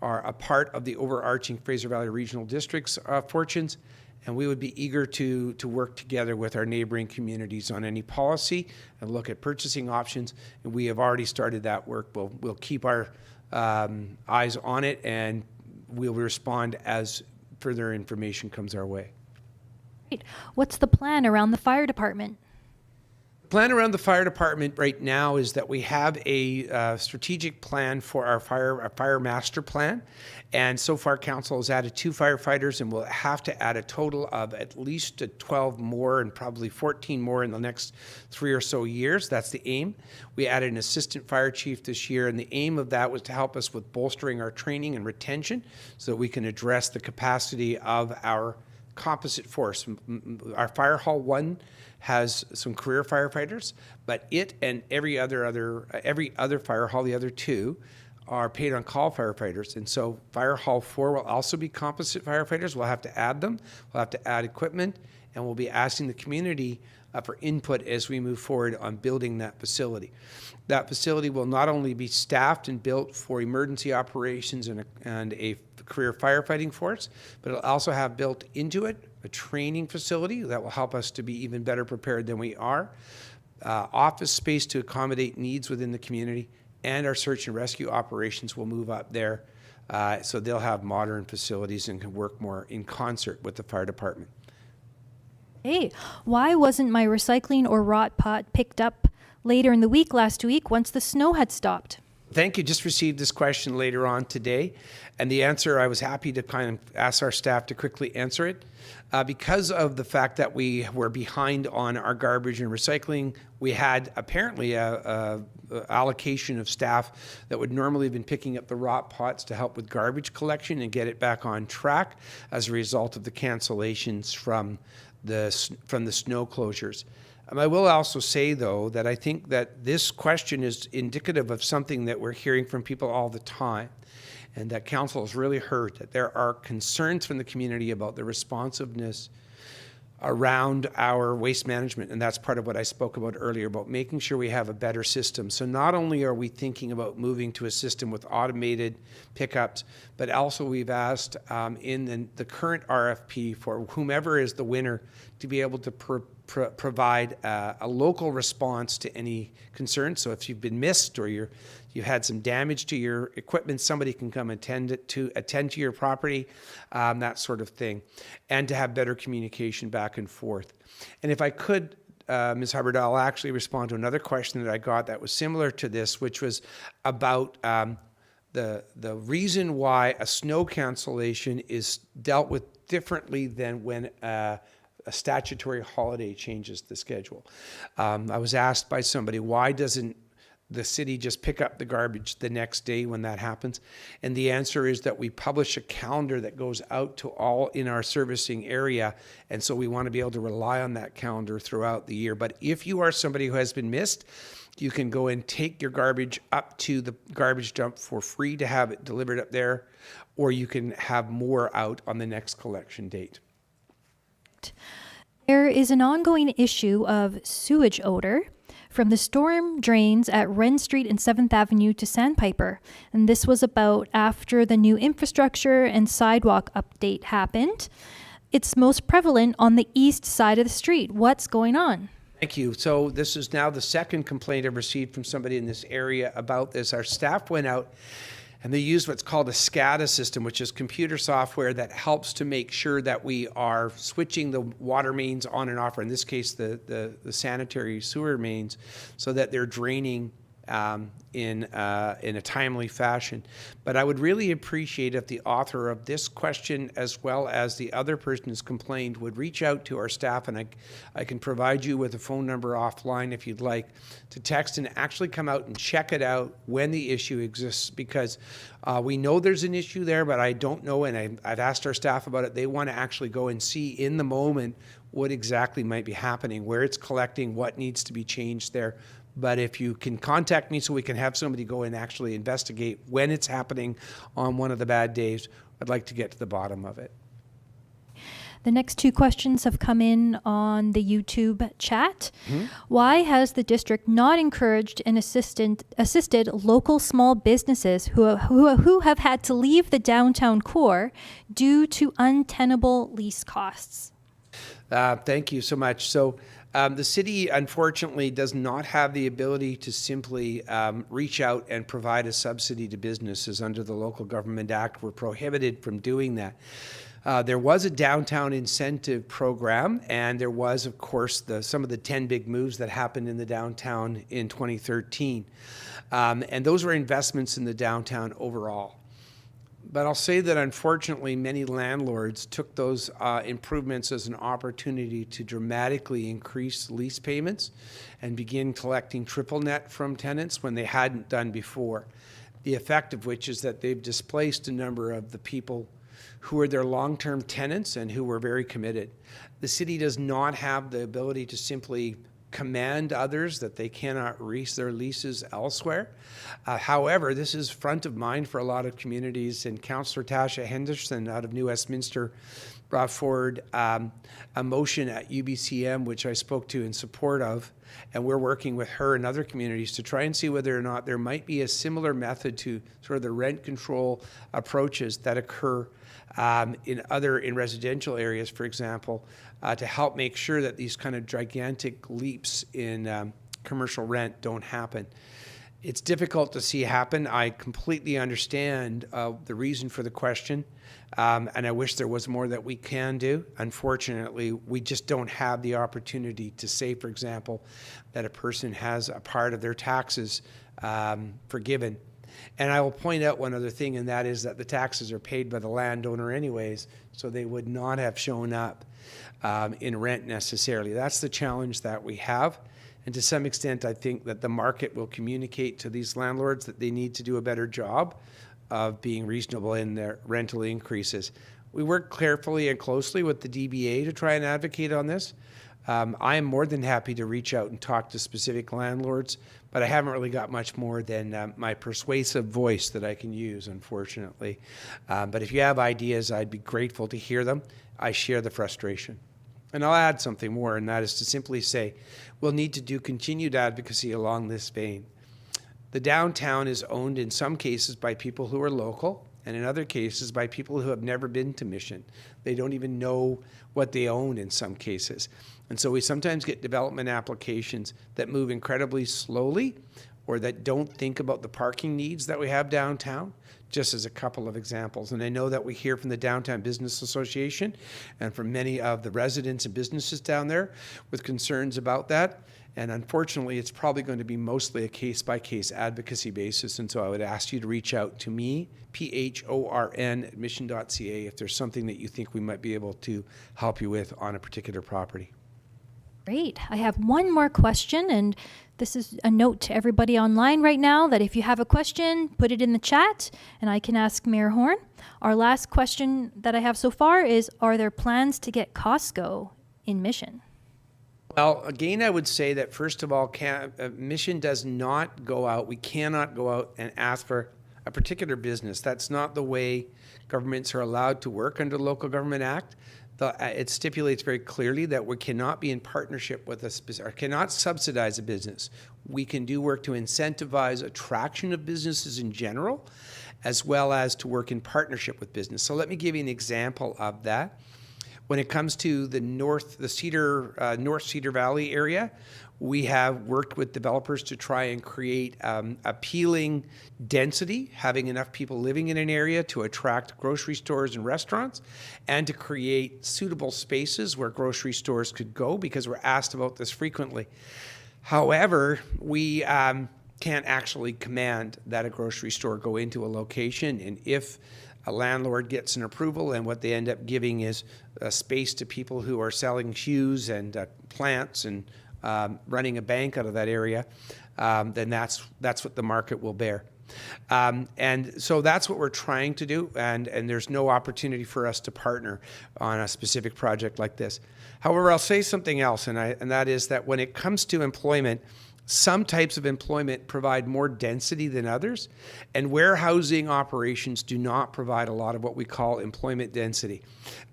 are a part of the overarching Fraser Valley Regional District's fortunes, and we would be eager to work together with our neighboring communities on any policy and look at purchasing options. And we have already started that work. We'll keep our eyes on it, and we'll respond as further information comes our way. Great. What's the plan around the fire department? Plan around the fire department right now is that we have a strategic plan for our fire master plan, and so far council has added 2 firefighters, and we'll have to add a total of at least 12 more and probably 14 more in the next 3 or so years. That's the aim. We added an assistant fire chief this year, and the aim of that was to help us with bolstering our training and retention so that we can address the capacity of our composite force. Our fire hall 1 has some career firefighters, but it and every other fire hall, the other 2, are paid on call firefighters. And so fire hall 4 will also be composite firefighters. We'll have to add them. We'll have to add equipment, and we'll be asking the community for input as we move forward on building that facility. That facility will not only be staffed and built for emergency operations and a career firefighting force, but it'll also have built into it a training facility that will help us to be even better prepared than we are, office space to accommodate needs within the community, and our search and rescue operations will move up there. So they'll have modern facilities and can work more in concert with the fire department. Hey, why wasn't my recycling or rot pot picked up later in the week last week once the snow had stopped? Thank you. Just received this question later on today. And the answer, I was happy to kind of ask our staff to quickly answer it. Because of the fact that we were behind on our garbage and recycling, we had apparently a allocation of staff that would normally have been picking up the rot pots to help with garbage collection and get it back on track as a result of the cancellations from the snow closures. I will also say, though, that I think that this question is indicative of something that we're hearing from people all the time, and that council has really heard that there are concerns from the community about the responsiveness around our waste management, and that's part of what I spoke about earlier, about making sure we have a better system. So not only are we thinking about moving to a system with automated pickups, but also we've asked in the current RFP for whomever is the winner to be able to provide a local response to any concerns. So if you've been missed or you've had some damage to your equipment, somebody can come attend to your property, that sort of thing, and to have better communication back and forth. And if I could, Ms. Hubbard, I'll actually respond to another question that I got that was similar to this, which was about the reason why a snow cancellation is dealt with differently than when a statutory holiday changes the schedule. I was asked by somebody, why doesn't the city just pick up the garbage the next day when that happens? And the answer is that we publish a calendar that goes out to all in our servicing area, and so we want to be able to rely on that calendar throughout the year. But if you are somebody who has been missed, you can go and take your garbage up to the garbage dump for free to have it delivered up there, or you can have more out on the next collection date. There is an ongoing issue of sewage odor from the storm drains at Wren Street and 7th Avenue to Sandpiper. And this was about after the new infrastructure and sidewalk update happened. It's most prevalent on the east side of the street. What's going on? Thank you. So this is now the second complaint I've received from somebody in this area about this. Our staff went out and they use what's called a SCADA system, which is computer software that helps to make sure that we are switching the water mains on and off, or in this case, the sanitary sewer mains, so that they're draining in a timely fashion. But I would really appreciate if the author of this question, as well as the other person who's complained, would reach out to our staff, and I can provide you with a phone number offline if you'd like to text and actually come out and check it out when the issue exists, because we know there's an issue there, but I don't know, and I've asked our staff about it. They want to actually go and see in the moment what exactly might be happening, where it's collecting, what needs to be changed there. But if you can contact me so we can have somebody go and actually investigate when it's happening on one of the bad days, I'd like to get to the bottom of it. The next 2 questions have come in on the YouTube chat. Why has the district not encouraged and assisted local small businesses who have had to leave the downtown core due to untenable lease costs? Thank you so much. So The city, unfortunately, does not have the ability to simply reach out and provide a subsidy to businesses under the Local Government Act. We're prohibited from doing that. There was a downtown incentive program, and there was, of course, some of the 10 big moves that happened in the downtown in 2013. And those were investments in the downtown overall. But I'll say that unfortunately, many landlords took those improvements as an opportunity to dramatically increase lease payments and begin collecting triple net from tenants when they hadn't done before. The effect of which is that they've displaced a number of the people who are their long-term tenants and who were very committed. The city does not have the ability to simply command others that they cannot reach their leases elsewhere. However, this is front of mind for a lot of communities, and Councillor Tasha Henderson out of New Westminster brought forward a motion at UBCM, which I spoke to in support of, and we're working with her and other communities to try and see whether or not there might be a similar method to sort of the rent control approaches that occur in residential areas, for example, to help make sure that these kind of gigantic leaps in commercial rent don't happen. It's difficult to see happen. I completely understand the reason for the question, and I wish there was more that we can do. Unfortunately, we just don't have the opportunity to say, for example, that a person has a part of their taxes forgiven. And I will point out one other thing, and that is that the taxes are paid by the landowner anyways, so they would not have shown up in rent necessarily. That's the challenge that we have. And to some extent, I think that the market will communicate to these landlords that they need to do a better job of being reasonable in their rental increases. We work carefully and closely with the DBA to try and advocate on this. I am more than happy to reach out and talk to specific landlords, but I haven't really got much more than my persuasive voice that I can use, unfortunately. But if you have ideas, I'd be grateful to hear them. I share the frustration. And I'll add something more, and that is to simply say we'll need to do continued advocacy along this vein. The downtown is owned in some cases by people who are local, and in other cases by people who have never been to Mission. They don't even know what they own in some cases. And so we sometimes get development applications that move incredibly slowly or that don't think about the parking needs that we have downtown, just as a couple of examples. And I know that we hear from the Downtown Business Association and from many of the residents and businesses down there with concerns about that. And unfortunately, it's probably going to be mostly a case-by-case advocacy basis. And so I would ask you to reach out to me, PHORN at mission.ca, if there's something that you think we might be able to help you with on a particular property. Great. I have one more question, and this is a note to everybody online right now that if you have a question, put it in the chat, and I can ask Mayor Horn. Our last question that I have so far is, are there plans to get Costco in Mission? Well, again, I would say that, first of all, Mission does not go out. We cannot go out and ask for a particular business. That's not the way governments are allowed to work under the Local Government Act. It stipulates very clearly that we cannot be in partnership with or cannot subsidize a business. We can do work to incentivize attraction of businesses in general, as well as to work in partnership with business. So let me give you an example of that. When it comes to the North Cedar Valley area, we have worked with developers to try and create appealing density, having enough people living in an area to attract grocery stores and restaurants, and to create suitable spaces where grocery stores could go, because we're asked about this frequently. However, we can't actually command that a grocery store go into a location, and if a landlord gets an approval and what they end up giving is a space to people who are selling shoes and plants and running a bank out of that area, then that's what the market will bear. And so that's what we're trying to do, and there's no opportunity for us to partner on a specific project like this. However, I'll say something else, and that is that when it comes to employment, some types of employment provide more density than others, and warehousing operations do not provide a lot of what we call employment density.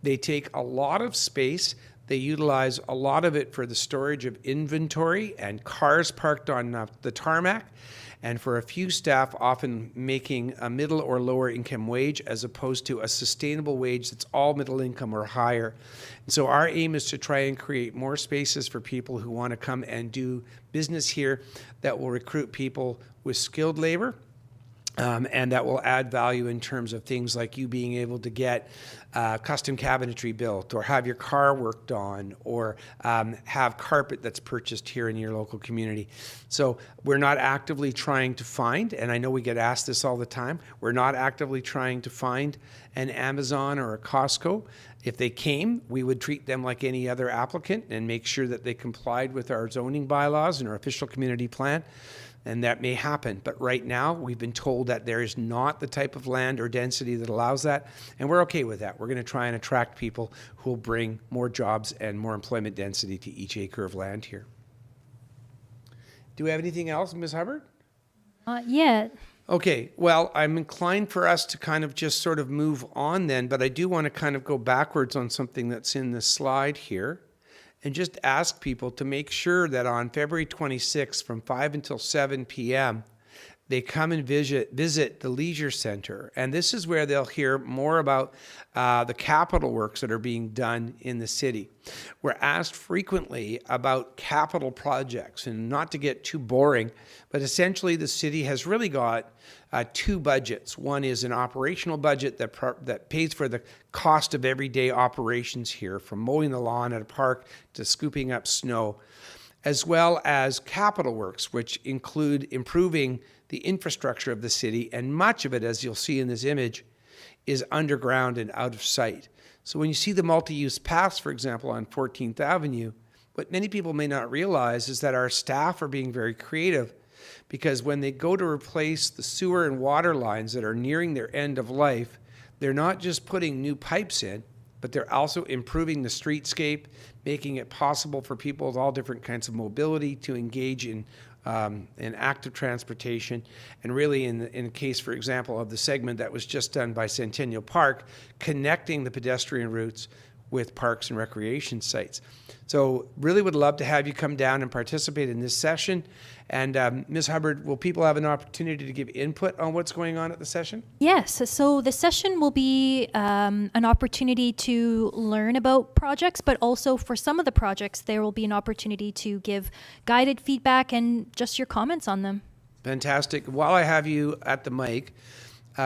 They take a lot of space They utilize a lot of it for the storage of inventory and cars parked on the tarmac, and for a few staff often making a middle or lower income wage as opposed to a sustainable wage that's all middle income or higher. And so our aim is to try and create more spaces for people who want to come and do business here that will recruit people with skilled labor. And that will add value in terms of things like you being able to get custom cabinetry built, or have your car worked on, or have carpet that's purchased here in your local community. So we're not actively trying to find, and I know we get asked this all the time, we're not actively trying to find an Amazon or a Costco. If they came, we would treat them like any other applicant and make sure that they complied with our zoning bylaws and our official community plan. And that may happen. But right now, we've been told that there is not the type of land or density that allows that. And we're okay with that. We're going to try and attract people who will bring more jobs and more employment density to each acre of land here. Do we have anything else, Ms. Hubbard? Not yet. Okay, well, I'm inclined for us to kind of just sort of move on then, but I do want to kind of go backwards on something that's in this slide here, and just ask people to make sure that on February 26th from 5 until 7 p.m., they come and visit the Leisure Center. And this is where they'll hear more about the capital works that are being done in the city. We're asked frequently about capital projects, and not to get too boring, but essentially the city has really got two budgets. One is an operational budget that pays for the cost of everyday operations here, from mowing the lawn at a park to scooping up snow, as well as capital works, which include improving the infrastructure of the city, and much of it, as you'll see in this image, is underground and out of sight. So when you see the multi-use paths, for example, on 14th Avenue, what many people may not realize is that our staff are being very creative, because when they go to replace the sewer and water lines that are nearing their end of life, they're not just putting new pipes in, but they're also improving the streetscape, making it possible for people with all different kinds of mobility to engage in active transportation. And really, in the case, for example, of the segment that was just done by Centennial Park, connecting the pedestrian routes with parks and recreation sites. So really would love to have you come down and participate in this session. And Ms. Hubbard, will people have an opportunity to give input on what's going on at the session? Yes, so the session will be an opportunity to learn about projects, but also for some of the projects, there will be an opportunity to give guided feedback and just your comments on them. Fantastic. While I have you at the mic,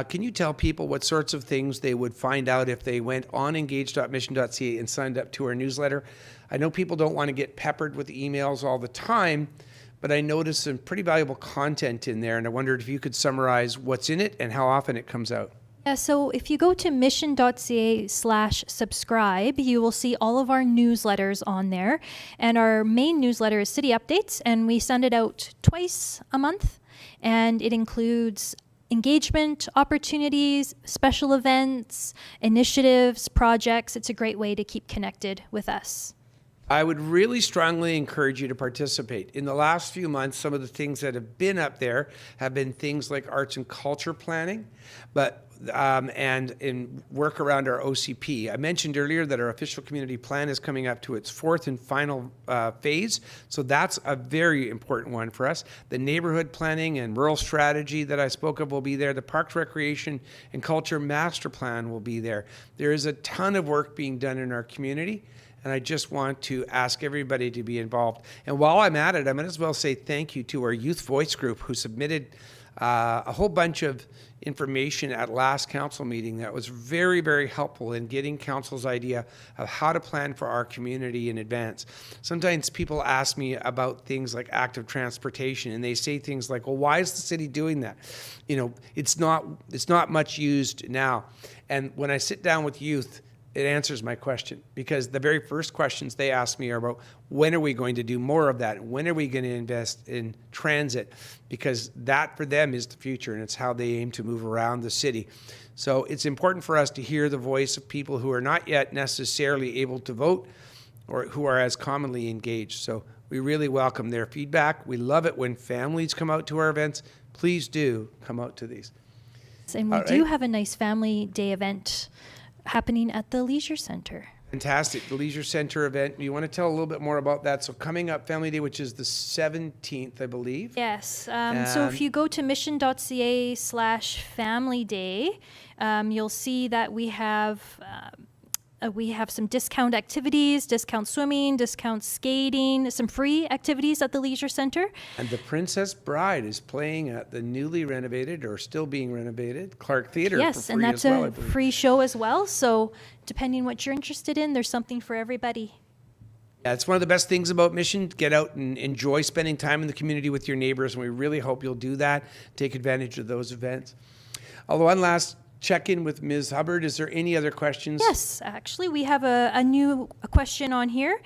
can you tell people what sorts of things they would find out if they went on engage.mission.ca and signed up to our newsletter? I know people don't want to get peppered with emails all the time, but I noticed some pretty valuable content in there, and I wondered if you could summarize what's in it and how often it comes out. Yeah, so if you go to mission.ca/subscribe, you will see all of our newsletters on there. And our main newsletter is City Updates, and we send it out twice a month. And it includes engagement opportunities, special events, initiatives, projects. It's a great way to keep connected with us. I would really strongly encourage you to participate. In the last few months, some of the things that have been up there have been things like arts and culture planning, and in work around our OCP. I mentioned earlier that our official community plan is coming up to its fourth and final phase, so that's a very important one for us. The neighborhood planning and rural strategy that I spoke of will be there. The Parks, Recreation, and Culture Master Plan will be there. There is a ton of work being done in our community, and I just want to ask everybody to be involved. And while I'm at it, I might as well say thank you to our Youth Voice group, who submitted a whole bunch of information at last council meeting that was very, very helpful in getting council's idea of how to plan for our community in advance. Sometimes people ask me about things like active transportation, and they say things like, well, why is the city doing that? You know, it's not much used now. And when I sit down with youth, it answers my question, because the very first questions they ask me are about when are we going to do more of that? When are we going to invest in transit? Because that for them is the future, and it's how they aim to move around the city. So it's important for us to hear the voice of people who are not yet necessarily able to vote or who are as commonly engaged. So we really welcome their feedback. We love it when families come out to our events. Please do come out to these. And we do have a nice family day event happening at the Leisure Center. Fantastic. The Leisure Center event. You want to tell a little bit more about that? So coming up, Family Day, which is the 17th, I believe. Yes. So if you go to mission.ca/family day, you'll see that we have some discount activities, discount swimming, discount skating, some free activities at the Leisure Center. And The Princess Bride is playing at the newly renovated, or still being renovated, Clark Theatre. Yes, and that's a free show as well. So depending what you're interested in, there's something for everybody. Yeah, it's one of the best things about Mission. Get out and enjoy spending time in the community with your neighbors, and we really hope you'll do that. Take advantage of those events. Although, one last check-in with Ms. Hubbard. Is there any other questions? Yes, actually, we have a new question on here.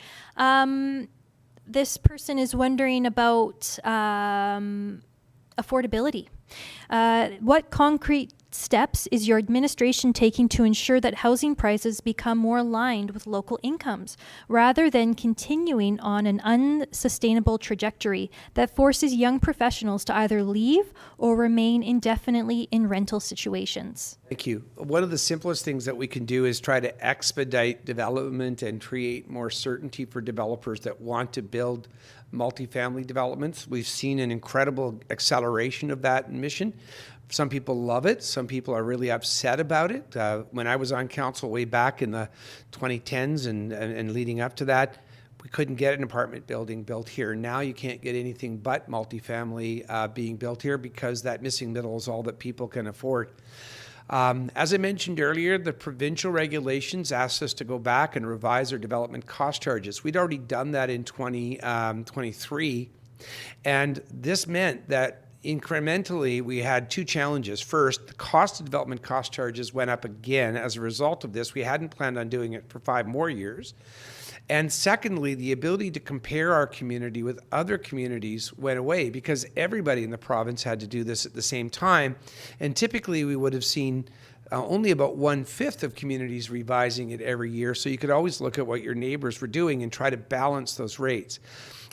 This person is wondering about affordability. What concrete steps is your administration taking to ensure that housing prices become more aligned with local incomes, rather than continuing on an unsustainable trajectory that forces young professionals to either leave or remain indefinitely in rental situations? Thank you. One of the simplest things that we can do is try to expedite development and create more certainty for developers that want to build multifamily developments. We've seen an incredible acceleration of that in Mission. Some people love it. Some people are really upset about it. When I was on council way back in the 2010s and leading up to that, we couldn't get an apartment building built here. Now you can't get anything but multifamily being built here because that missing middle is all that people can afford. As I mentioned earlier, the provincial regulations asked us to go back and revise our development cost charges. We'd already done that in 2023, and this meant that incrementally, we had two challenges. First, the cost of development cost charges went up again as a result of this. We hadn't planned on doing it for 5 more years. And secondly, the ability to compare our community with other communities went away because everybody in the province had to do this at the same time. And typically, we would have seen only about 1/5 of communities revising it every year. So you could always look at what your neighbors were doing and try to balance those rates.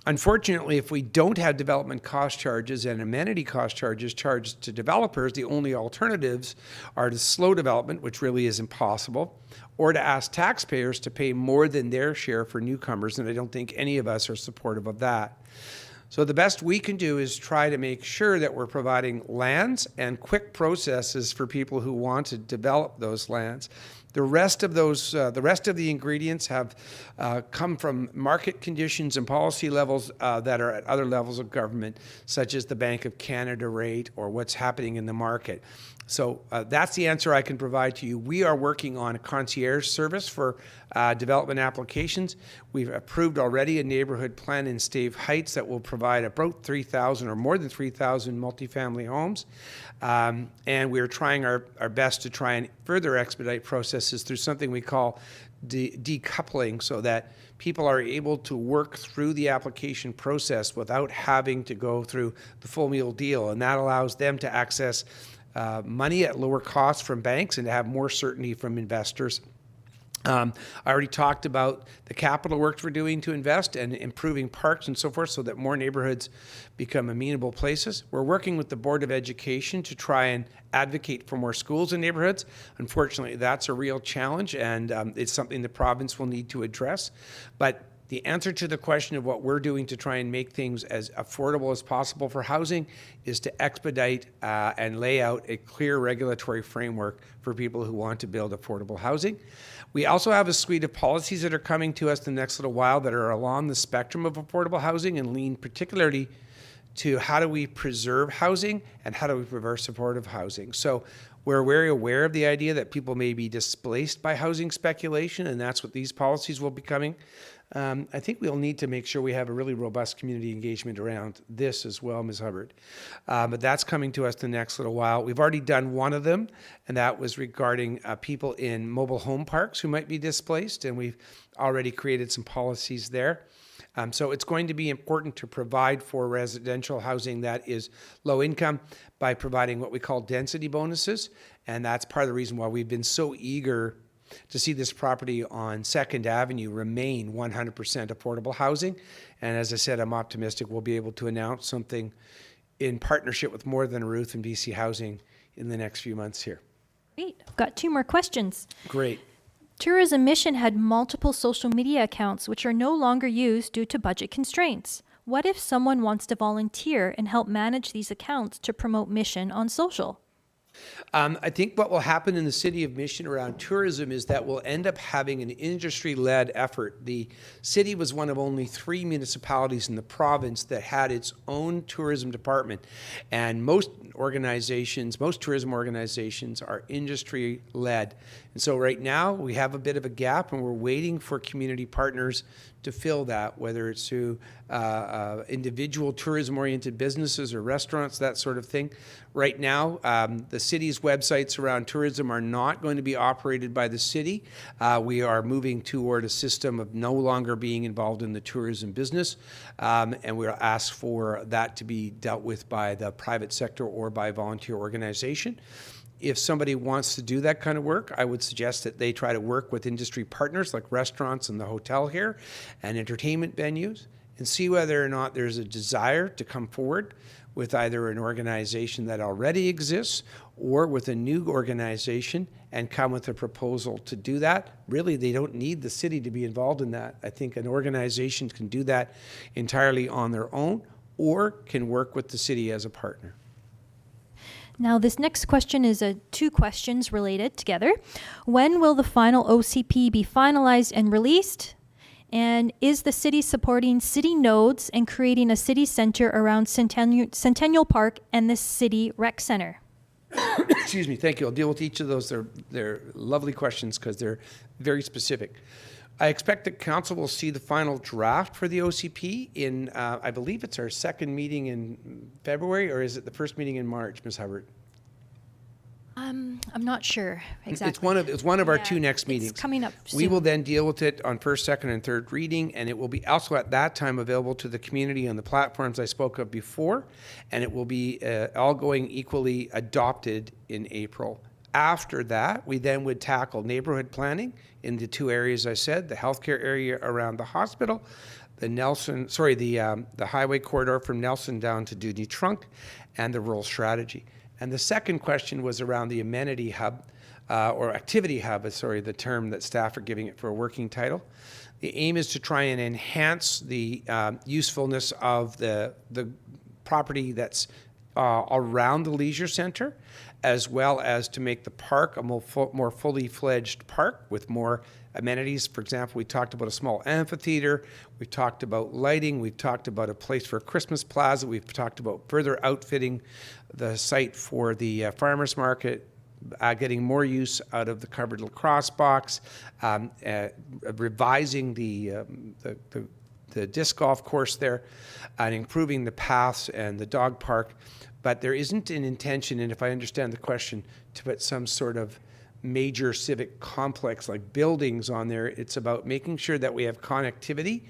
Unfortunately, if we don't have development cost charges and amenity cost charges charged to developers, the only alternatives are to slow development, which really is impossible, or to ask taxpayers to pay more than their share for newcomers, and I don't think any of us are supportive of that. So the best we can do is try to make sure that we're providing lands and quick processes for people who want to develop those lands. The rest of the ingredients have come from market conditions and policy levels that are at other levels of government, such as the Bank of Canada rate or what's happening in the market. So that's the answer I can provide to you. We are working on a concierge service for development applications. We've approved already a neighborhood plan in Stave Heights that will provide about 3,000 or more than 3,000 multifamily homes. And we're trying our best to try and further expedite processes through something we call decoupling, so that people are able to work through the application process without having to go through the full meal deal. And that allows them to access money at lower costs from banks and to have more certainty from investors. I already talked about the capital work we're doing to invest and improving parks and so forth so that more neighborhoods become amenable places. We're working with the Board of Education to try and advocate for more schools in neighborhoods. Unfortunately, that's a real challenge, and it's something the province will need to address. But the answer to the question of what we're doing to try and make things as affordable as possible for housing is to expedite and lay out a clear regulatory framework for people who want to build affordable housing. We also have a suite of policies that are coming to us the next little while that are along the spectrum of affordable housing and lean particularly to how do we preserve housing and how do we preserve supportive housing. So we're very aware of the idea that people may be displaced by housing speculation, and that's what these policies will be coming. I think we'll need to make sure we have a really robust community engagement around this as well, Ms. Hubbard. But that's coming to us the next little while. We've already done one of them, and that was regarding people in mobile home parks who might be displaced, and we've already created some policies there. So it's going to be important to provide for residential housing that is low income by providing what we call density bonuses, and that's part of the reason why we've been so eager to see this property on 2nd Avenue remain 100% affordable housing. And as I said, I'm optimistic we'll be able to announce something in partnership with More Than a Roof and BC Housing in the next few months here. Great. I've got 2 more questions. Great. Tourism Mission had multiple social media accounts which are no longer used due to budget constraints. What if someone wants to volunteer and help manage these accounts to promote Mission on social? I think what will happen in the city of Mission around tourism is that we'll end up having an industry-led effort. The city was one of only 3 municipalities in the province that had its own tourism department. And most tourism organizations are industry-led. And so right now we have a bit of a gap and we're waiting for community partners to fill that, whether it's through individual tourism-oriented businesses or restaurants, that sort of thing. Right now, the city's websites around tourism are not going to be operated by the city. We are moving toward a system of no longer being involved in the tourism business, and we'll ask for that to be dealt with by the private sector or by volunteer organization. If somebody wants to do that kind of work, I would suggest that they try to work with industry partners like restaurants and the hotel here and entertainment venues and see whether or not there's a desire to come forward with either an organization that already exists or with a new organization and come with a proposal to do that. Really, they don't need the city to be involved in that. I think an organization can do that entirely on their own or can work with the city as a partner. Now, this next question is two questions related together. When will the final OCP be finalized and released? And is the city supporting city nodes and creating a city center around Centennial Park and the city rec center? Excuse me, thank you. I'll deal with each of those. They're lovely questions because they're very specific. I expect that council will see the final draft for the OCP in, I believe it's our second meeting in February, or is it the first meeting in March, Ms. Hubbard? I'm not sure exactly. It's one of our two next meetings. It's coming up soon. We will then deal with it on first, second, and third reading, and it will be also at that time available to the community on the platforms I spoke of before, and it will be all going equally adopted in April. After that, we then would tackle neighborhood planning in the two areas I said, the healthcare area around the hospital, the highway corridor from Nelson down to Dewdney Trunk, and the rural strategy. And the second question was around the amenity hub, or activity hub, the term that staff are giving it for a working title. The aim is to try and enhance the usefulness of the property that's around the leisure center, as well as to make the park a more fully fledged park with more amenities. For example, we talked about a small amphitheater, we've talked about lighting, we've talked about a place for a Christmas plaza, we've talked about further outfitting the site for the farmers market, getting more use out of the covered lacrosse box, revising the disc golf course there, and improving the paths and the dog park. But there isn't an intention, and if I understand the question, to put some sort of major civic complex like buildings on there. It's about making sure that we have connectivity,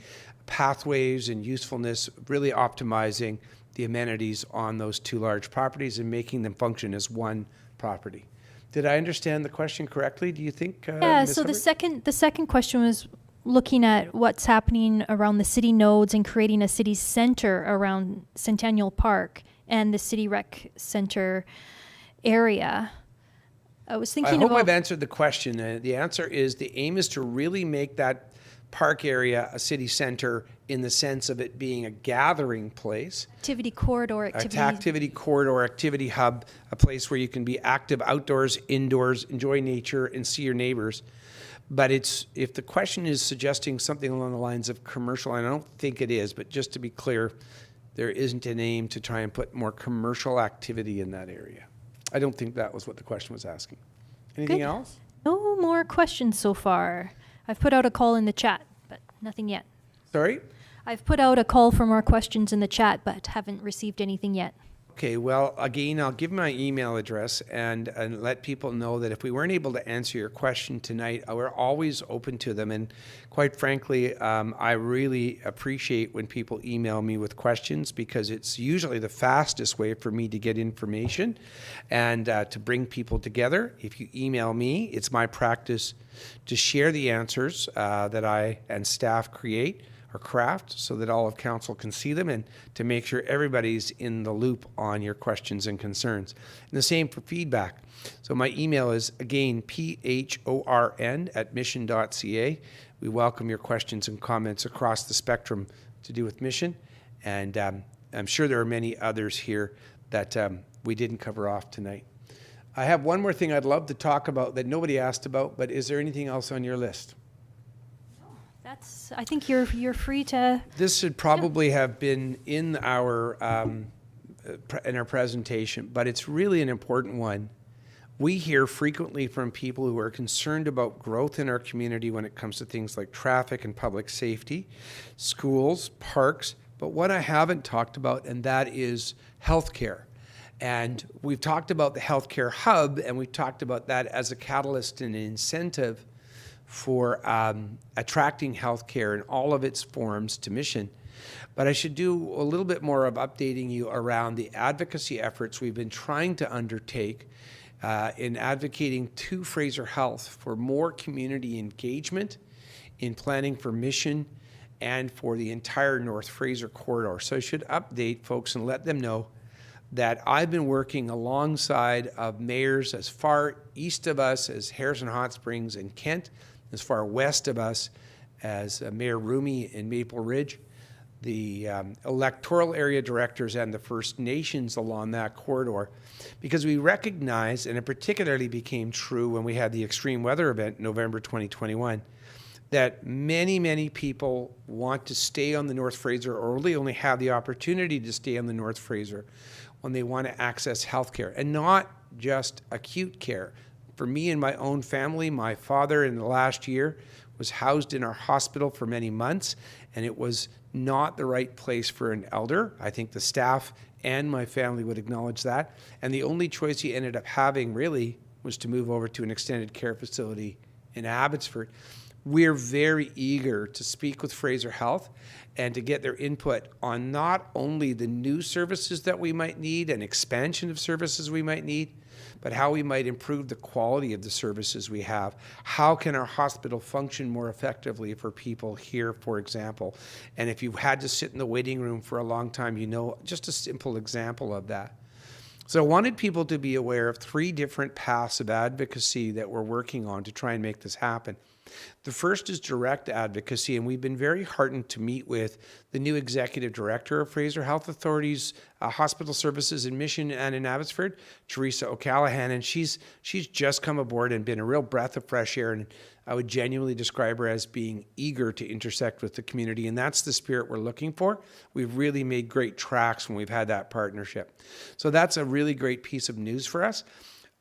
pathways, and usefulness, really optimizing the amenities on those two large properties and making them function as one property. Did I understand the question correctly, do you think? Yeah, Ms. so Hubbard? the second question was looking at what's happening around the city nodes and creating a city center around Centennial Park and the city rec center area. I was thinking I hope I've answered the question. The answer is the aim is to really make that park area a city center in the sense of it being a gathering place. Activity corridor, activity corridor, activity hub, a place where you can be active outdoors, indoors, enjoy nature, and see your neighbors. But if the question is suggesting something along the lines of commercial, and I don't think it is, but just to be clear, there isn't an aim to try and put more commercial activity in that area. I don't think that was what the question was asking. Anything else? No more questions so far. I've put out a call in the chat, but nothing yet. Sorry? I've put out a call for more questions in the chat, but haven't received anything yet. Okay, well, again, I'll give my email address and let people know that if we weren't able to answer your question tonight, we're always open to them. And quite frankly, I really appreciate when people email me with questions because it's usually the fastest way for me to get information and to bring people together. If you email me, it's my practice to share the answers that I and staff create or craft so that all of council can see them, and to make sure everybody's in the loop on your questions and concerns. And the same for feedback. So my email is, again, phorn@mission.ca. We welcome your questions and comments across the spectrum to do with Mission. And I'm sure there are many others here that we didn't cover off tonight. I have one more thing I'd love to talk about that nobody asked about, but is there anything else on your list? I think you're free to. This should probably have been in our presentation, but it's really an important one. We hear frequently from people who are concerned about growth in our community when it comes to things like traffic and public safety, schools, parks, but what I haven't talked about, and that is healthcare. And we've talked about the healthcare hub, and we've talked about that as a catalyst and an incentive for attracting healthcare in all of its forms to Mission. But I should do a little bit more of updating you around the advocacy efforts we've been trying to undertake in advocating to Fraser Health for more community engagement in planning for Mission and for the entire North Fraser corridor. So I should update folks and let them know that I've been working alongside of mayors as far east of us as Harrison Hot Springs and Kent, as far west of us as Mayor Rumi in Maple Ridge, the electoral area directors and the First Nations along that corridor, because we recognize, and it particularly became true when we had the extreme weather event in November 2021, that many, many people want to stay on the North Fraser, or really only have the opportunity to stay on the North Fraser when they want to access healthcare, and not just acute care. For me and my own family, my father in the last year was housed in our hospital for many months, and it was not the right place for an elder. I think the staff and my family would acknowledge that. And the only choice he ended up having really was to move over to an extended care facility in Abbotsford. We're very eager to speak with Fraser Health and to get their input on not only the new services that we might need and expansion of services we might need, but how we might improve the quality of the services we have. How can our hospital function more effectively for people here, for example? And if you've had to sit in the waiting room for a long time, you know just a simple example of that. So I wanted people to be aware of 3 different paths of advocacy that we're working on to try and make this happen. The first is direct advocacy, and we've been very heartened to meet with the new executive director of Fraser Health Authority's hospital services in Mission and in Abbotsford, Teresa O'Callaghan, and she's just come aboard and been a real breath of fresh air, and I would genuinely describe her as being eager to intersect with the community, and that's the spirit we're looking for. We've really made great tracks when we've had that partnership. So that's a really great piece of news for us,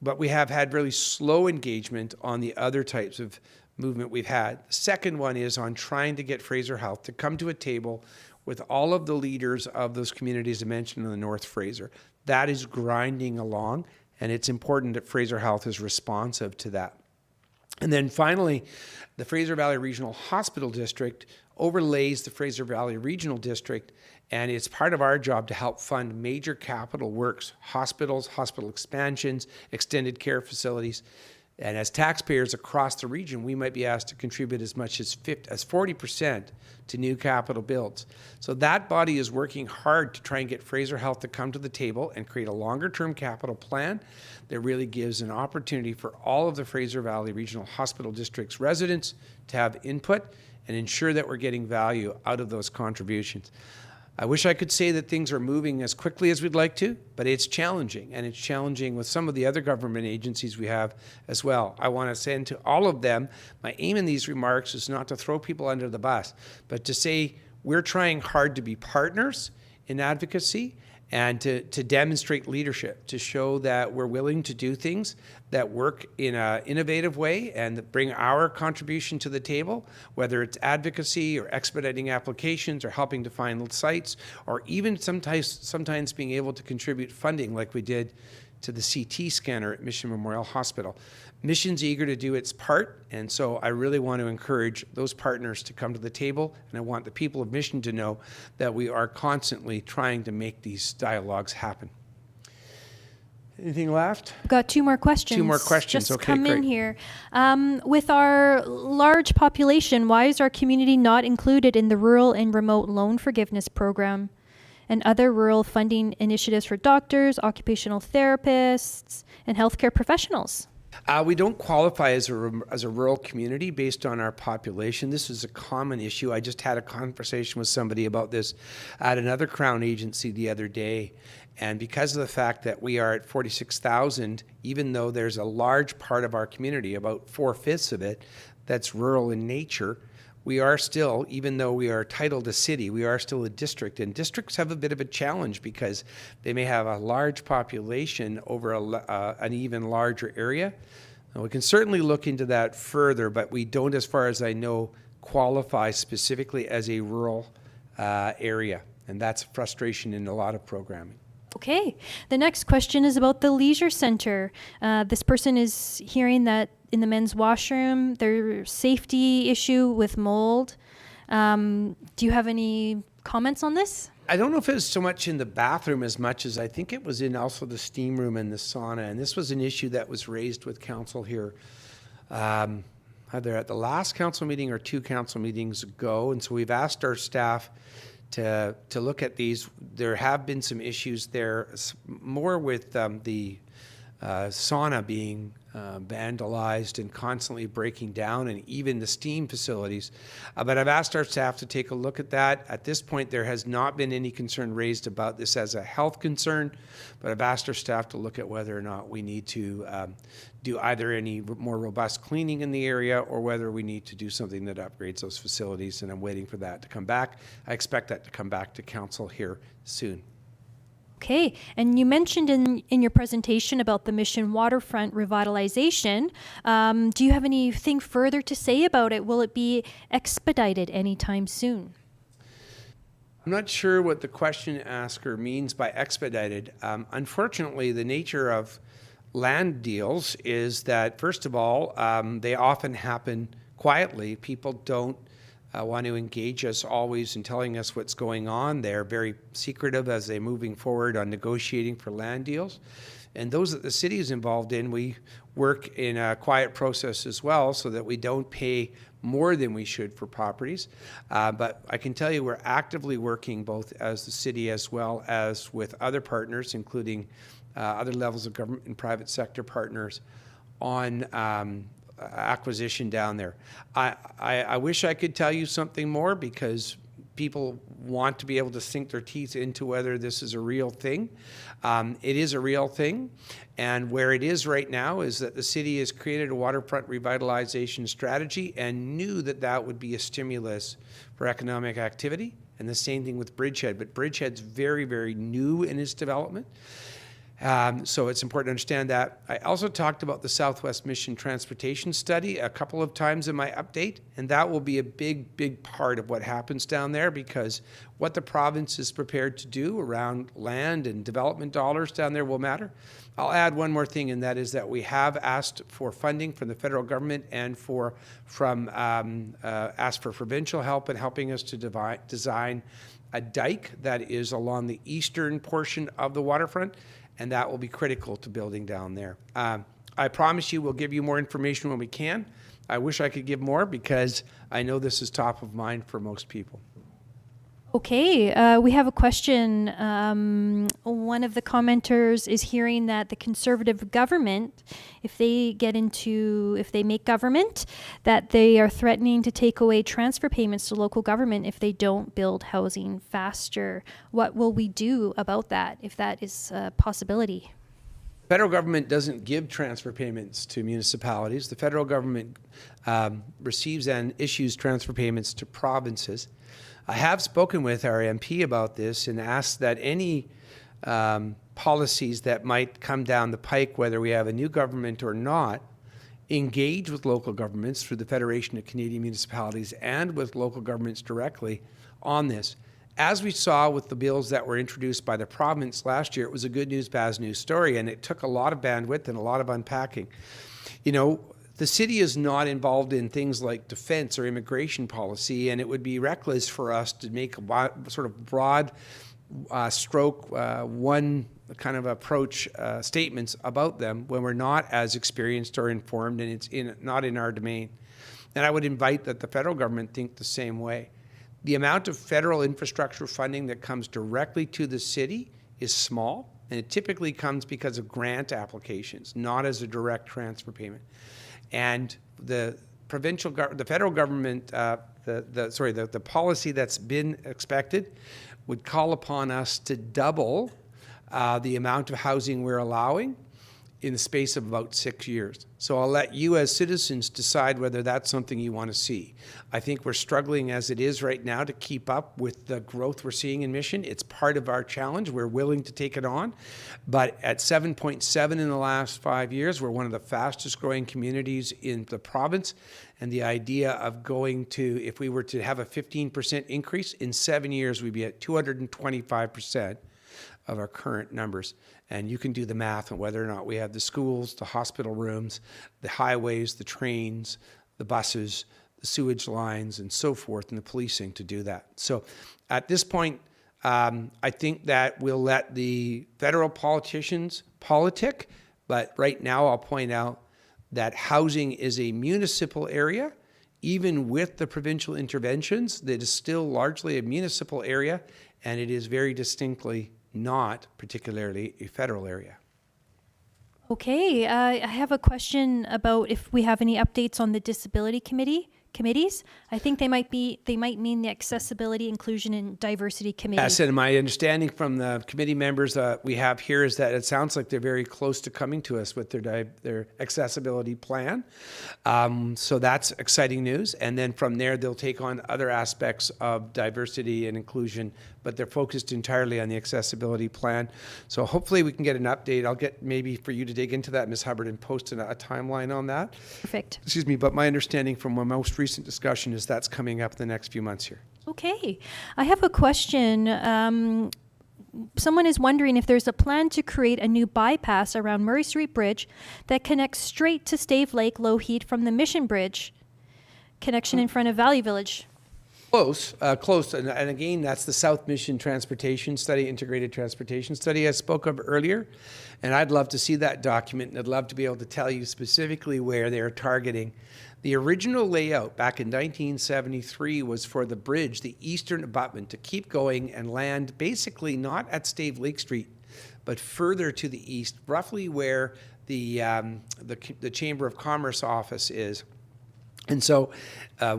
but we have had really slow engagement on the other types of movement we've had. The second one is on trying to get Fraser Health to come to a table with all of the leaders of those communities I mentioned in the North Fraser. That is grinding along, and it's important that Fraser Health is responsive to that. And then finally, the Fraser Valley Regional Hospital District overlays the Fraser Valley Regional District, and it's part of our job to help fund major capital works, hospitals, hospital expansions, extended care facilities. And as taxpayers across the region, we might be asked to contribute as much as 40% to new capital builds. So that body is working hard to try and get Fraser Health to come to the table and create a longer-term capital plan that really gives an opportunity for all of the Fraser Valley Regional Hospital District's residents to have input and ensure that we're getting value out of those contributions. I wish I could say that things are moving as quickly as we'd like to, but it's challenging, and it's challenging with some of the other government agencies we have as well. I want to send to all of them, my aim in these remarks is not to throw people under the bus, but to say we're trying hard to be partners in advocacy and to demonstrate leadership, to show that we're willing to do things that work in an innovative way and that bring our contribution to the table, whether it's advocacy or expediting applications or helping to find sites, or even sometimes being able to contribute funding like we did to the CT scanner at Mission Memorial Hospital. Mission's eager to do its part, and so I really want to encourage those partners to come to the table, and I want the people of Mission to know that we are constantly trying to make these dialogues happen. Anything left? We've got two more questions. Two more questions. Just Okay, come in great. here. With our large population, why is our community not included in the rural and remote loan forgiveness program and other rural funding initiatives for doctors, occupational therapists, and healthcare professionals? We don't qualify as a rural community based on our population. This is a common issue. I just had a conversation with somebody about this at another Crown agency the other day. And because of the fact that we are at 46,000, even though there's a large part of our community, about 4/5 of it, that's rural in nature, we are still, even though we are titled a city, we are still a district. And districts have a bit of a challenge because they may have a large population over an even larger area. Now, we can certainly look into that further, but we don't, as far as I know, qualify specifically as a rural area. And that's a frustration in a lot of programming. Okay. The next question is about the leisure center. This person is hearing that in the men's washroom, there's safety issue with mold. Do you have any comments on this? I don't know if it was so much in the bathroom as much as I think it was in also the steam room and the sauna. And this was an issue that was raised with council here either at the last council meeting or 2 council meetings ago. And so we've asked our staff to look at these. There have been some issues there, more with the sauna being vandalized and constantly breaking down, and even the steam facilities. But I've asked our staff to take a look at that. At this point, there has not been any concern raised about this as a health concern, but I've asked our staff to look at whether or not we need to do either any more robust cleaning in the area or whether we need to do something that upgrades those facilities, and I'm waiting for that to come back. I expect that to come back to council here soon. Okay, and you mentioned in your presentation about the Mission waterfront revitalization. Do you have anything further to say about it? Will it be expedited anytime soon? I'm not sure what the question asker means by expedited. Unfortunately, the nature of land deals is that, first of all, they often happen quietly. People don't want to engage us always in telling us what's going on. They're very secretive as they're moving forward on negotiating for land deals. And those that the city is involved in, we work in a quiet process as well so that we don't pay more than we should for properties. But I can tell you we're actively working both as the city as well as with other partners, including other levels of government and private sector partners on acquisition down there. I wish I could tell you something more because people want to be able to sink their teeth into whether this is a real thing. It is a real thing, and where it is right now is that the city has created a waterfront revitalization strategy and knew that that would be a stimulus for economic activity, and the same thing with Bridgehead. But Bridgehead's very, very new in its development. So it's important to understand that. I also talked about the Southwest Mission Transportation Study a couple of times in my update, and that will be a big, big part of what happens down there, because what the province is prepared to do around land and development dollars down there will matter. I'll add one more thing, and that is that we have asked for funding from the federal government and asked for provincial help in helping us to design a dike that is along the eastern portion of the waterfront, and that will be critical to building down there. I promise you we'll give you more information when we can. I wish I could give more because I know this is top of mind for most people. Okay, we have a question. One of the commenters is hearing that the Conservative government, if they make government, that they are threatening to take away transfer payments to local government if they don't build housing faster. What will we do about that if that is a possibility? The federal government doesn't give transfer payments to municipalities. The federal government receives and issues transfer payments to provinces. I have spoken with our MP about this and asked that any policies that might come down the pike, whether we have a new government or not, engage with local governments through the Federation of Canadian Municipalities and with local governments directly on this. As we saw with the bills that were introduced by the province last year, it was a good news, bad news story, and it took a lot of bandwidth and a lot of unpacking. You know, the city is not involved in things like defense or immigration policy, and it would be reckless for us to make a sort of broad one kind of approach statements about them when we're not as experienced or informed, and it's not in our domain. And I would invite that the federal government think the same way. The amount of federal infrastructure funding that comes directly to the city is small, and it typically comes because of grant applications, not as a direct transfer payment. And the federal government, the policy that's been expected would call upon us to double the amount of housing we're allowing in the space of about 6 years. So I'll let you as citizens decide whether that's something you want to see. I think we're struggling as it is right now to keep up with the growth we're seeing in Mission. It's part of our challenge. We're willing to take it on. But at 7.7 in the last 5 years, we're one of the fastest growing communities in the province. And the idea of going to, if we were to have a 15% increase, in 7 years, we'd be at 225% of our current numbers. And you can do the math on whether or not we have the schools, the hospital rooms, the highways, the trains, the buses, the sewage lines, and so forth, and the policing to do that. So at this point, I think that we'll let the federal politicians politic, but right now I'll point out that housing is a municipal area. Even with the provincial interventions, that is still largely a municipal area, and it is very distinctly not particularly a federal area. Okay, I have a question about if we have any updates on the disability committees. I think they might mean the accessibility, inclusion, and diversity committee. Yes, and my understanding from the committee members we have here is that it sounds like they're very close to coming to us with their accessibility plan. So that's exciting news. And then from there, they'll take on other aspects of diversity and inclusion, but they're focused entirely on the accessibility plan. So hopefully we can get an update. I'll get maybe for you to dig into that, Ms. Hubbard, and post a timeline on that. Perfect. Excuse me, but my understanding from my most recent discussion is that's coming up in the next few months here. Okay. I have a question. Someone is wondering if there's a plan to create a new bypass around Murray Street Bridge that connects straight to Stave Lake Lougheed from the Mission Bridge connection in front of Valley Village. Close. And again, that's the South Mission Transportation Study, Integrated Transportation Study I spoke of earlier. And I'd love to see that document, and I'd love to be able to tell you specifically where they're targeting. The original layout back in 1973 was for the bridge, the eastern abutment, to keep going and land basically not at Stave Lake Street, but further to the east, roughly where the Chamber of Commerce office is. And so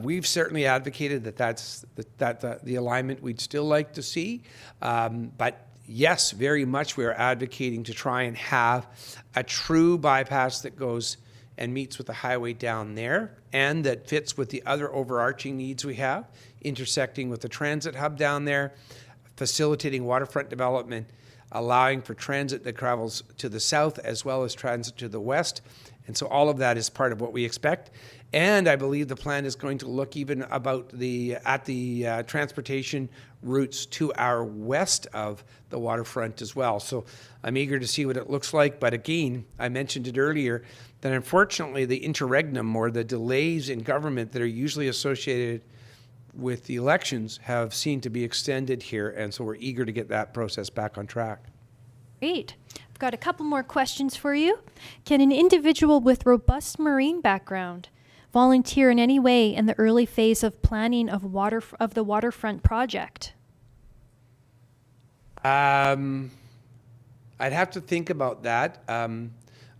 we've certainly advocated that's the alignment we'd still like to see. But yes, very much we are advocating to try and have a true bypass that goes and meets with the highway down there, and that fits with the other overarching needs we have, intersecting with the transit hub down there, facilitating waterfront development, allowing for transit that travels to the south as well as transit to the west. And so all of that is part of what we expect. And I believe the plan is going to look even about the transportation routes to our west of the waterfront as well. So I'm eager to see what it looks like. But again, I mentioned it earlier that unfortunately the interregnum, or the delays in government that are usually associated with the elections, have seemed to be extended here. And so we're eager to get that process back on track. Great. I've got a couple more questions for you. Can an individual with robust marine background volunteer in any way in the early phase of planning of the waterfront project? I'd have to think about that.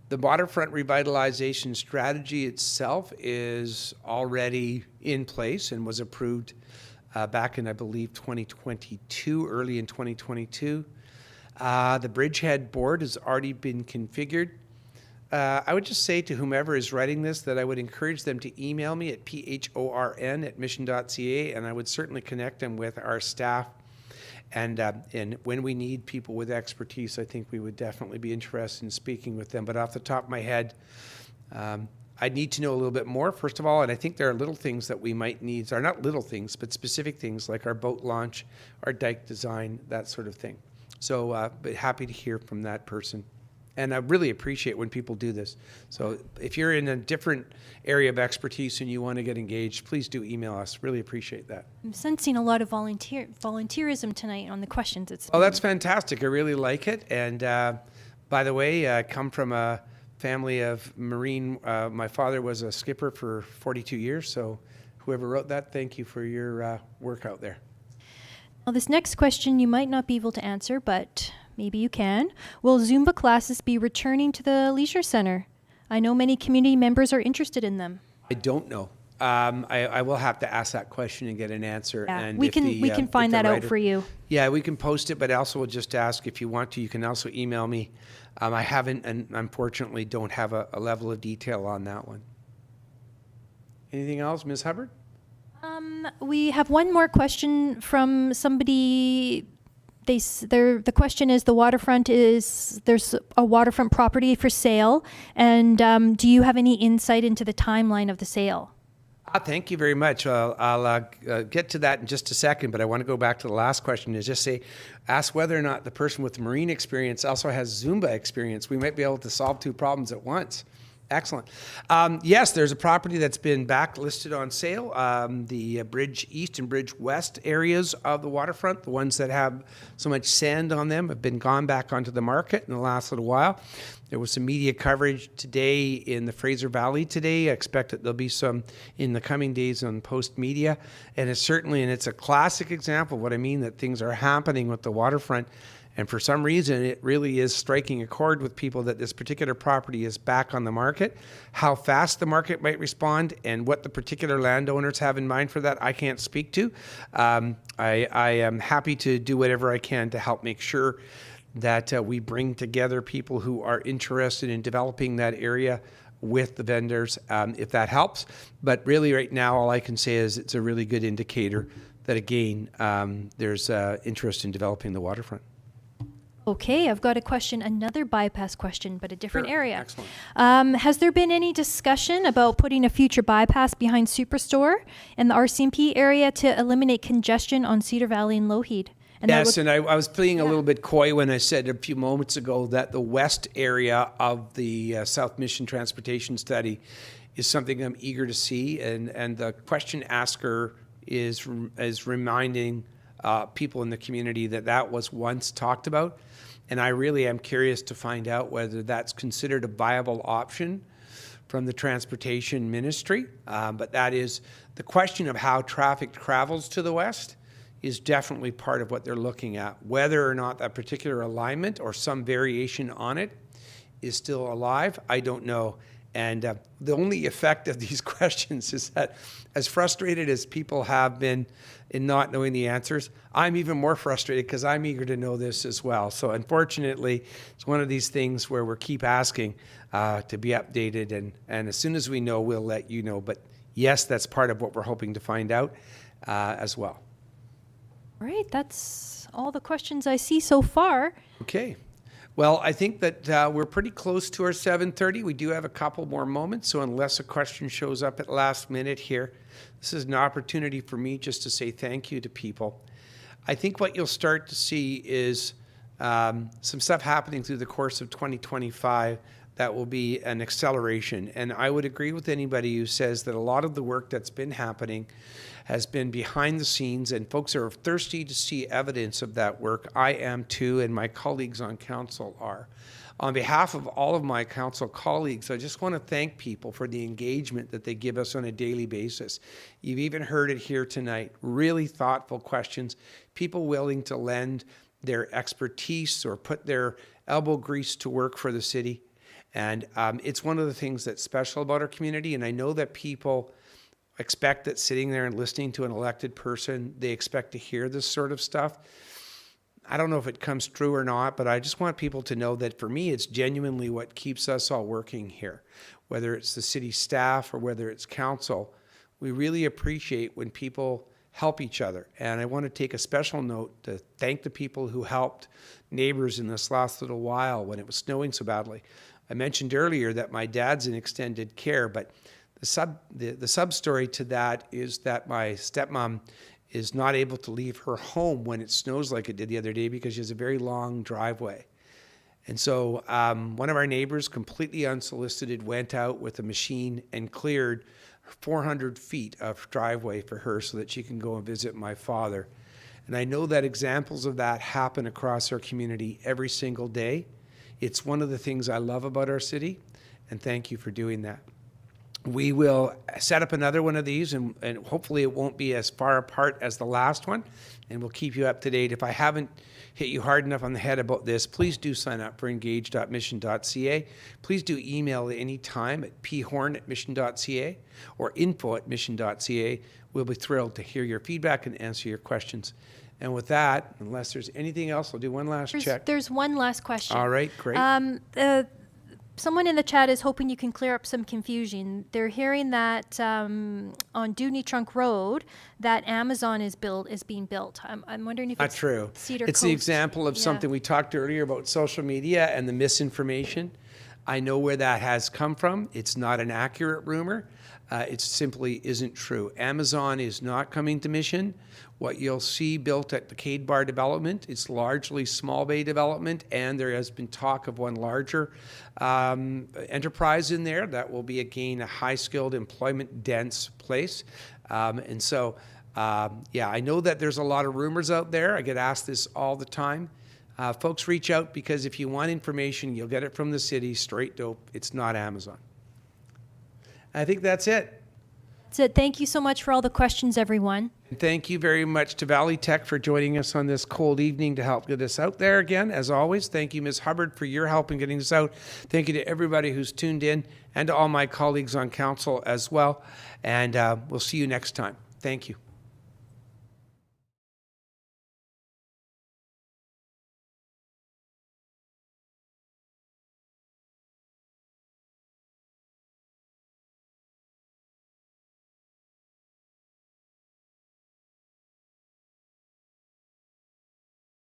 The waterfront revitalization strategy itself is already in place and was approved back in, I believe, 2022, early in 2022. The Bridgehead board has already been configured. I would just say to whomever is writing this that I would encourage them to email me at phorn@mission.ca, and I would certainly connect them with our staff. And when we need people with expertise, I think we would definitely be interested in speaking with them. But off the top of my head, I'd need to know a little bit more, first of all, and I think there are little things that we might need, or not little things, but specific things like our boat launch, our dike design, that sort of thing. So but happy to hear from that person. And I really appreciate when people do this. So if you're in a different area of expertise and you want to get engaged, please do email us. Really appreciate that. I'm sensing a lot of volunteerism tonight on the questions. Oh, that's fantastic. I really like it. And by the way, I come from a family of Marine. My father was a skipper for 42 years. So whoever wrote that, thank you for your work out there. Well, this next question you might not be able to answer, but maybe you can. Will Zumba classes be returning to the Leisure Center? I know many community members are interested in them. I don't know. I will have to ask that question and get an answer. Yeah, And we can find that out for you. Yeah, we can post it, but also we'll just ask if you want to. You can also email me. I haven't, and unfortunately don't have a level of detail on that one. Anything else, Ms. Hubbard? We have one more question from somebody. The question is, there's a waterfront property for sale, and do you have any insight into the timeline of the sale? Thank you very much. I'll get to that in just a second, but I want to go back to the last question and just ask whether or not the person with the marine experience also has Zumba experience. We might be able to solve two problems at once. Excellent. Yes, there's a property that's been backlisted on sale. The Bridge East and Bridge West areas of the waterfront, the ones that have so much sand on them, have been gone back onto the market in the last little while. There was some media coverage today in the Fraser Valley today. I expect that there'll be some in the coming days on Post Media. And it's a classic example of what I mean, that things are happening with the waterfront. And for some reason, it really is striking a chord with people that this particular property is back on the market. How fast the market might respond and what the particular landowners have in mind for that, I can't speak to. I am happy to do whatever I can to help make sure that we bring together people who are interested in developing that area with the vendors, if that helps. But really right now, all I can say is it's a really good indicator that, again, there's interest in developing the waterfront. Okay, I've got a question, another bypass question, but a different area. Excellent. Has there been any discussion about putting a future bypass behind Superstore in the RCMP area to eliminate congestion on Cedar Valley and Lougheed? Yes, and I was being a little bit coy when I said a few moments ago that the west area of the South Mission Transportation Study is something I'm eager to see, and the question asker is reminding people in the community that was once talked about. And I really am curious to find out whether that's considered a viable option from the transportation ministry. But that is the question of how traffic travels to the west is definitely part of what they're looking at. Whether or not that particular alignment or some variation on it is still alive, I don't know. And the only effect of these questions is that, as frustrated as people have been in not knowing the answers, I'm even more frustrated because I'm eager to know this as well. So unfortunately, it's one of these things where we keep asking to be updated, and as soon as we know, we'll let you know. But yes, that's part of what we're hoping to find out as well. All right, that's all the questions I see so far. Okay. Well, I think that we're pretty close to our 7:30. We do have a couple more moments, so unless a question shows up at last minute here, this is an opportunity for me just to say thank you to people. I think what you'll start to see is some stuff happening through the course of 2025 that will be an acceleration. And I would agree with anybody who says that a lot of the work that's been happening has been behind the scenes, and folks are thirsty to see evidence of that work. I am too, and my colleagues on council are. On behalf of all of my council colleagues, I just want to thank people for the engagement that they give us on a daily basis. You've even heard it here tonight. Really thoughtful questions, people willing to lend their expertise or put their elbow grease to work for the city. And it's one of the things that's special about our community, and I know that people expect that sitting there and listening to an elected person, they expect to hear this sort of stuff. I don't know if it comes true or not, but I just want people to know that for me, it's genuinely what keeps us all working here. Whether it's the city staff or whether it's council, we really appreciate when people help each other. And I want to take a special note to thank the people who helped neighbors in this last little while when it was snowing so badly. I mentioned earlier that my dad's in extended care, but the sub-story to that is that my stepmom is not able to leave her home when it snows like it did the other day because she has a very long driveway. And so one of our neighbors, completely unsolicited, went out with a machine and cleared 400 feet of driveway for her so that she can go and visit my father. And I know that examples of that happen across our community every single day. It's one of the things I love about our city, and thank you for doing that. We will set up another one of these, and hopefully it won't be as far apart as the last one, and we'll keep you up to date. If I haven't hit you hard enough on the head about this, please do sign up for engage.mission.ca. Please do email at any time at phorn@mission.ca or info@mission.ca. We'll be thrilled to hear your feedback and answer your questions. And with that, unless there's anything else, I'll do one last check. There's one last question. All right, great. Someone in the chat is hoping you can clear up some confusion. They're hearing that on Dewey Trunk Road, that Amazon is being built. I'm wondering if Not it's true. Cedar It's Coast. the example of something we talked earlier about social media and the misinformation. I know where that has come from. It's not an accurate rumor. It simply isn't true. Amazon is not coming to Mission. What you'll see built at the Cade Bar development, it's largely small bay development, and there has been talk of one larger enterprise in there that will be, again, a high-skilled, employment-dense place. And so, yeah, I know that there's a lot of rumors out there. I get asked this all the time. Folks, reach out, because if you want information, you'll get it from the city, straight dope. It's not Amazon. I think that's it. That's it. Thank you so much for all the questions, everyone. And thank you very much to Valley Tech for joining us on this cold evening to help get us out there again. As always, thank you, Ms. Hubbard, for your help in getting this out. Thank you to everybody who's tuned in, and to all my colleagues on council as well. And we'll see you next time. Thank you.